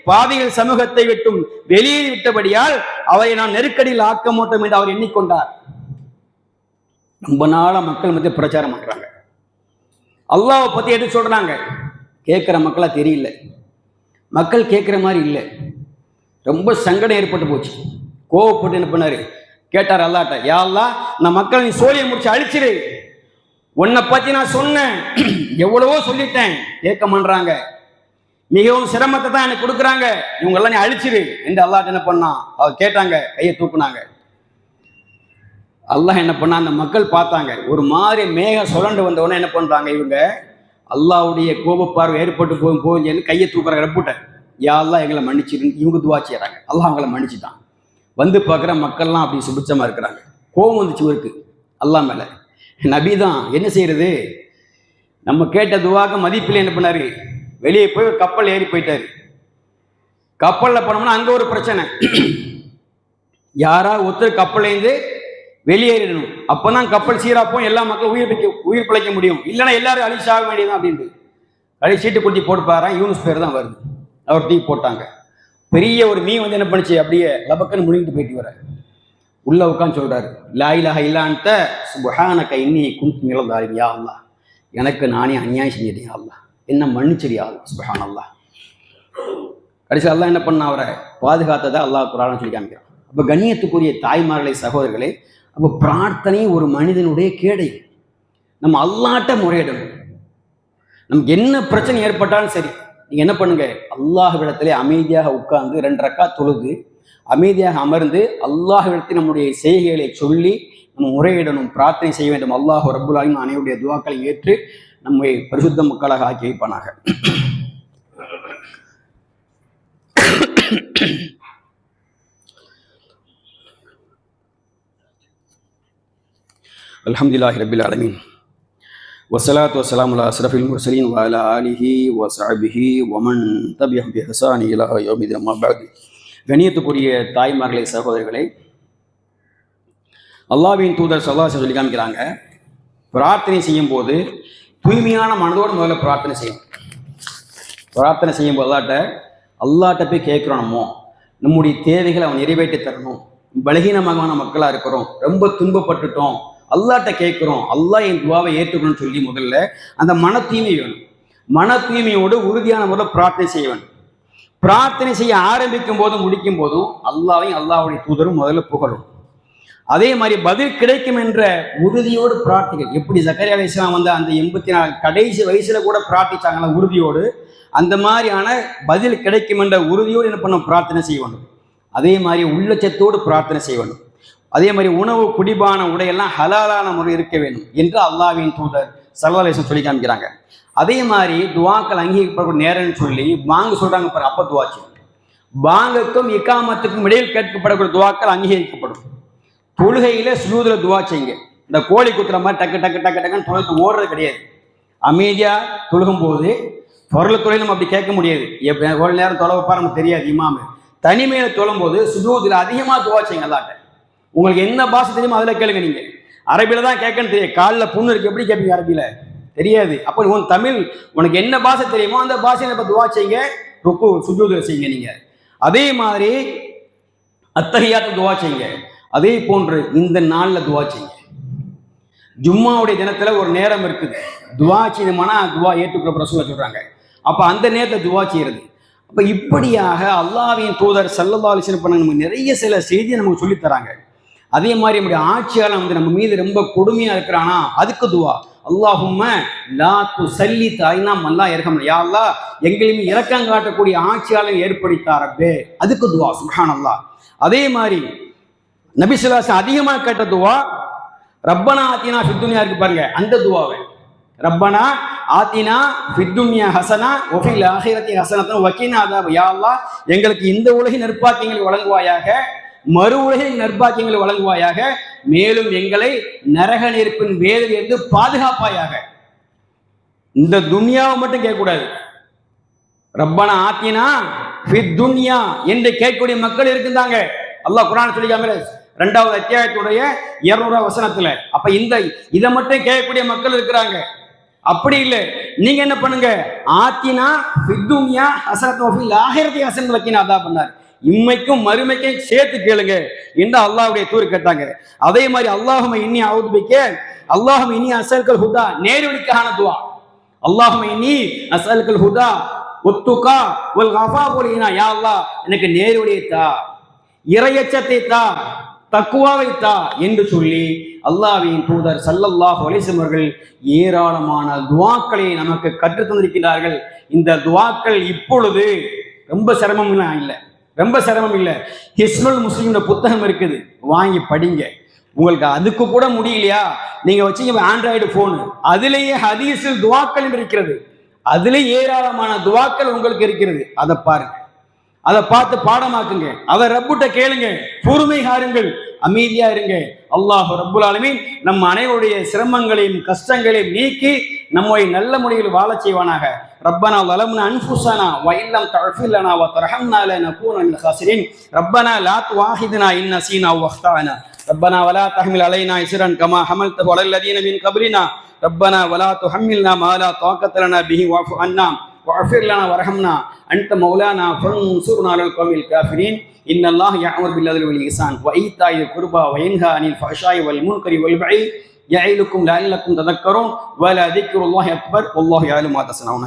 பாவிகள் சமூகத்தை விட்டும் வெளியேறி விட்டபடியால் அவரை நாம் நெருக்கடியில் ஆக்க மாட்டோம் என்று அவர் எண்ணிக்கொண்டார். ரொம்ப நாளா மக்கள் மத்திய பிரச்சாரம் பண்றாங்க, அல்லாஹ்வை பத்தி எது சொல்றாங்க, கேட்கிற மக்களா தெரியல, மக்கள் கேட்கிற மாதிரி இல்லை. ரொம்ப சங்கடம் ஏற்பட்டு போச்சு. கோவப்பட்டு என்ன பண்ணாரு, கேட்டார் அல்லாஹ்ட்ட, யா அல்லாஹ், நான் மக்கள் நீ சோழியை முடிச்சு அழிச்சிரு, உன்னை பத்தி நான் சொன்னேன், எவ்வளவோ சொல்லிட்டேன், கேட்க மாட்டாங்க, மிகவும் சிரமத்தை தான் எனக்கு கொடுக்குறாங்க, இவங்க எல்லாம் நீ அழிச்சிரு என்று அல்லாஹ்ட்ட என்ன பண்ணான். அவர் கேட்டாங்க, கையை தூக்குனாங்க. அல்லாஹ் என்ன பண்ணா, அந்த மக்கள் பார்த்தாங்க, ஒரு மாதிரி மேகம் சுழண்டு வந்தவொடனே என்ன பண்றாங்க, இவங்க அல்லாஹ்வுடைய கோபப்பார்வை ஏற்பட்டு போகுன்னு கையை தூக்குறாங்க, ரப்புட்ட, யா அல்லாஹ் எங்களை மன்னிச்சிரு. இவங்க துவா செய்யறாங்க, அல்லாஹ் அவங்களை மன்னிச்சுட்டான். வந்து பார்க்குற மக்கள்லாம் அப்படி சுபிச்சமா இருக்கிறாங்க. கோபம் வந்துச்சு இவருக்கு அல்லாஹ் மேல. நபி தான் என்ன செய்யறது, நம்ம கேட்ட துவாக்கு மதிப்பில் என்ன பண்ணாரு, வெளியே போய் ஒரு கப்பல் ஏறி போயிட்டாரு. கப்பல்ல போனோம்னா அங்க ஒரு பிரச்சனை, யாரா ஒருத்தர் கப்பல்லேருந்து வெளியேறிடணும், அப்பதான் கப்பல் சீராப்போம், எல்லா மக்களும் உயிர் பிழைக்க முடியும், இல்லைன்னா எல்லாரும் அழிச்சாக வேண்டியதான் அப்படின்ட்டு அழி சீட்டு குட்டி போட்டு பாரு. யூனுஸ் பேர் தான் வருது, அவர் தூக்கி போட்டாங்க. பெரிய ஒரு மீன் வந்து என்ன பண்ணுச்சு, அப்படியே லபக்கன்னு முழுங்கிட்டு போயிட்டு வர உள்ள உட்காந்து சொல்றாரு, லா இலாஹ இல்லா அன்த சுப்ஹானக இன்னி குன்து மினல் ஸாலிமீன். யா அல்லாஹ், எனக்கு நானே அநியாயம் செஞ்சிட்டேன், யா அல்லாஹ் என்ன மன்னிச்சிரு யா அல்லாஹ். சுப்ஹானல்லாஹ். கடைசி அல்லாஹ் என்ன பண்ண, அவரை பாதுகாத்ததா அல்லாஹ் குர்ஆன்ல சொல்லி காமிக்கிறான். அப்ப கண்ணியத்துக்குரிய தாய்மார்களே, சகோதரர்களே, அப்போ பிரார்த்தனை ஒரு மனிதனுடைய கேடை. நம்ம அல்லாஹ்ட்ட முறையிடணும். நமக்கு என்ன பிரச்சனை ஏற்பட்டாலும் சரி, நீங்க என்ன பண்ணுங்க, அல்லாஹ்விடத்திலே அமைதியாக உட்கார்ந்து 2 ரக்காத் தொழுது அமைதியாக அமர்ந்து அல்லாஹ்விடத்தில் நம்முடைய செய்கைகளை சொல்லி நம்ம முறையிடணும், பிரார்த்தனை செய்ய வேண்டும். அல்லாஹ் ரப்புல் ஆலமீன் அனைவருடைய துஆக்களை ஏற்று நம்மை பரிசுத்த மக்களாக ஆக்கி வைப்பானாக. அல்ஹம்துலில்லாஹி ரப்பில் ஆலமீன் வஸ்ஸலாத்து வஸ்ஸலாமு அலா அஷ்ரஃபில் முர்ஸலீன் வ அலா ஆலிஹி வ ஸஹ்பிஹி வ மன் தபிஅஹும் பி இஹ்சான் இலா யௌமில் அம்மா பஅத். கண்ணியத்துக்குரிய தாய்மார்களே, சகோதரர்களே, அல்லாஹ்வின் தூதர் ஸல்லல்லாஹு அலைஹி வஸல்லம் சொல்லி காமிக்கிறாங்க, பிரார்த்தனை செய்யும் போது தூய்மையான மனதோடு முதல்ல பிரார்த்தனை செய்யணும். பிரார்த்தனை செய்யும் போது அல்லாட்ட போய் கேட்குறோம், நம்முடைய தேவைகளை அவன் நிறைவேற்றி தரணும். பலகீனமான மக்களாக இருக்கிறோம், ரொம்ப துன்பப்பட்டுட்டோம், அல்லாட்ட கேட்குறோம், அல்லாஹ் என் துவாவை ஏற்றுக்கணும்னு சொல்லி முதல்ல அந்த மன தூய்மை வேணும். மன தூய்மையோடு உறுதியான முறையில் பிரார்த்தனை செய்ய வேண்டும். பிரார்த்தனை செய்ய ஆரம்பிக்கும் போதும் முடிக்கும் போதும் அல்லாஹ்வையும் அல்லாஹ்வுடைய தூதரும் முதல்ல புகழும். அதே மாதிரி பதில் கிடைக்கும் என்ற உறுதியோடு பிரார்த்திகள். எப்படி ஜக்கரியா அலைஹிஸ்ஸலாம் வந்து அந்த 84 கடைசி வயசுல கூட பிரார்த்திச்சாங்களா உறுதியோடு, அந்த மாதிரியான பதில் கிடைக்கும் என்ற உறுதியோடு என்ன பண்ண பிரார்த்தனை செய்ய வேண்டும். அதே மாதிரி உள்ளச்சத்தோடு பிரார்த்தனை செய்ய வேண்டும். அதே மாதிரி உணவு குடிபான உடையெல்லாம் ஹலாலான முறை இருக்க வேண்டும் என்று அல்லாஹ்வின் தூதர் ஸல்லல்லாஹு அலைஹி வஸல்லம் சொல்லி காமிக்கிறாங்க. அதே மாதிரி துவாக்கள் அங்கீகரிக்கப்படும் நேரம்னு சொல்லி பாங்கு சொல்றாங்க பாரு, அப்ப துவா செய்யும். பாங்குக்கும் இக்காமத்துக்கும் இடையில் கேட்கப்படக்கூடிய துவாக்கள் அங்கீகரிக்கப்படும். தொழுகையில சுஜூதுல துவா செய்யுங்க. இந்த கோழி குத்துற மாதிரி டக்கு டக்கு டக்கு டக்குன்னு தொழுது ஓடுறது கிடையாது. அமைதியா தொழுகும் போது பொருளை தொழில் நம்ம அப்படி கேட்க முடியாது. எவ்வளவு நேரம் தொலை வைப்பார் நமக்கு தெரியாது. இமாமு தனிமையில தொழும் போது சுஜூதுல அதிகமா துவா செய்யுங்க. அல்லாட்ட உங்களுக்கு என்ன பாஷை தெரியுமோ அதுல கேளுங்க. நீங்க அரபியில தான் கேட்கன்னு தெரியும். காலில் புண்ணு இருக்கு, எப்படி கேட்பீங்க அரபியில? தெரியாது. அப்போ உன் தமிழ் உனக்கு என்ன பாஷை தெரியுமோ அந்த பாஷையில இப்ப துவா செய்யுங்க. ருக்கு சுஜூதுல செய்யுங்க. நீங்க அதே மாதிரி அத்தஹியாத்து துவா செய்யுங்க. அதே போன்று இந்த நாள்ல துவா செய்யுங்க. ஜும்மாவுடைய தினத்துல ஒரு நேரம் இருக்குது, துவா செய்யணுமானா துவா ஏற்றுக்கிற ரசூலுல்லாஹ் சொல்றாங்க. அப்ப அந்த நேரத்தை துவா செய்யறது. அப்ப இப்படியாக அல்லாஹ்வின் தூதர் ஸல்லல்லாஹு அலைஹி வஸல்லம் நமக்கு நிறைய சில செய்தியை நமக்கு சொல்லித் தராங்க. அதே மாதிரி நம்முடைய ஆட்சியாளர் வந்து நம்ம மீது ரொம்ப கொடுமையா இருக்கிறானா அதுக்கு துவா, அல்லாஹும்ம லா துஸல்லித் அலைனா மன் லா யர்ஹம், யா அல்லாஹ் எங்களையுமே இரக்கம் காட்டக்கூடிய ஆட்சியாளர் ஏற்படுத்தாரப்பே, அதுக்கு துவா. சுப்ஹானல்லாஹ். அதே மாதிரி நபி ஸல்லல்லாஹு அலைஹி வஸல்லம் அதிகமாக கேட்ட துவா ரப்பனா ஆத்தினா ஃபித் துன்யா இருக்கு பாருங்க, அந்த துவாவை ரப்பனா ஆத்தினா ஃபித் துன்யா ஹஸனா வ ஃபில் ஆখিরাতি ஹஸனத்தன் வ கினா அஸாப், யா அல்லாஹ் எங்களுக்கு இந்த உலகின் நற்பாக்கியங்களை வழங்குவாயாக, மறு உலகின் நற்பாக்கியங்களை வழங்குவாயாக, மேலும் எங்களை நரக நெருப்பின் வேதனையிலிருந்து பாதுகாப்பாயாக. இந்த துன்யாவை மட்டும் கேட்கக்கூடாது. ரப்பனா ஆத்தினா ஃபித் துன்யா என்று கேட்கக்கூடிய மக்கள் இருக்குந்தாங்க. அல்லாஹ் குர்ஆன் சொல்லிக்காம 2வது அத்தியாயத்துடைய 200 வசனத்துல. அப்ப இதை மட்டும் கேட்கக்கூடிய மக்கள் இருக்கிறாங்க. அப்படி இல்லை, நீங்க என்ன பண்ணுங்க, ஆத்தினா ஃபித் துன்யா ஹஸனத்தன் ஃபில் ஆখিরাতি ஹஸனத்தன் வ கினா அஸாப் பண்ணார். இம்மைக்கும் மறுமைக்கும் சேர்த்து கேளுங்க என்று அல்லாஹ்வுடைய தூதர் கேட்டாங்க. அதே மாதிரி அல்லாஹும்ம இன்னி அஊது பிக்க, அல்லாஹும்ம இன்னி அஸ்அலுக்கல் ஹுதா, நேர்வழிக்கான துஆ. அல்லாஹும்ம இன்னி அஸ்அலுக்கல் ஹுதா வத்துகா வல் கஃபாஃப் வல் கினா, யா அல்லாஹ் எனக்கு நேர்வழியை தா, இறையச்சத்தை தா, தக்குவாவை தா என்று சொல்லி அல்லாஹ்வின் தூதர் ஸல்லல்லாஹு அலைஹி வஸல்லம் அவர்கள் ஏராளமான துஆக்களை நமக்கு கற்றுத் தந்திருக்கிறார்கள். இந்த துஆக்கள் இப்பொழுது ரொம்ப சிரமம் இல்லை, ரொம்ப சிரமம் இல்லை. ஹிஸ்னுல் முஸ்லிமோட புத்தகம் இருக்குது, வாங்கி படிங்க. உங்களுக்கு அதுக்கு கூட முடியலையா, நீங்க வச்சீங்க ஆண்ட்ராய்டு போனு, அதுலேயே ஹதீஸில் துஆக்கள் என்று இருக்கிறது. அதுல ஏராளமான துஆக்கள் உங்களுக்கு இருக்கிறது. அதை பாருங்க, அதை பார்த்து பாடமாக்குங்க, அதை ரப்புட்ட கேளுங்க, பொறுமை காருங்கள், அமைதியா இருங்க. அல்லாஹ் ரப்புல் ஆலமீன் நம் அனைவருடைய சிரமங்களையும் கஷ்டங்களையும் நீக்கி நம்மை நல்ல முறையில் வாழச் செய்வானாக. ரப்பனா ஸலம்னா அன்ஃபுஸனா வ இல்லம் தஃபிர் லனா வ தர்ஹம்னா லனகூன மினல் காசிரின். ரப்பனா லா துஆஹிதுனா இன் நஸீனா வ அக்தானா. ரப்பனா வலா தஹ்மில் அலைனா இஸ்ரன் கமா ஹமல்தஹு அலல் லதீன மின் கப்லினா. ரப்பனா வலா துஹம்மில்னா மா லா தாக்கத லனா பிஹி வஃபு அன்னா வஃபிர் லனா வர்ஹம்னா அன்த மௌலானா ஃபன்சுர்னா அலல் கௌமில் காஃபிரின். இன்னல்லாஹ யஅமுரு பில் அத்லி வல் இஹ்சான் வ ஈதாஇல் குர்பா வ யன்ஹா அனில் ஃபஹ்ஷாஇ வல் முன்கரி வல் பகி يعظكم لعلكم تذكرون ولا ذكر الله أكبر والله يعلم ما تصنعون.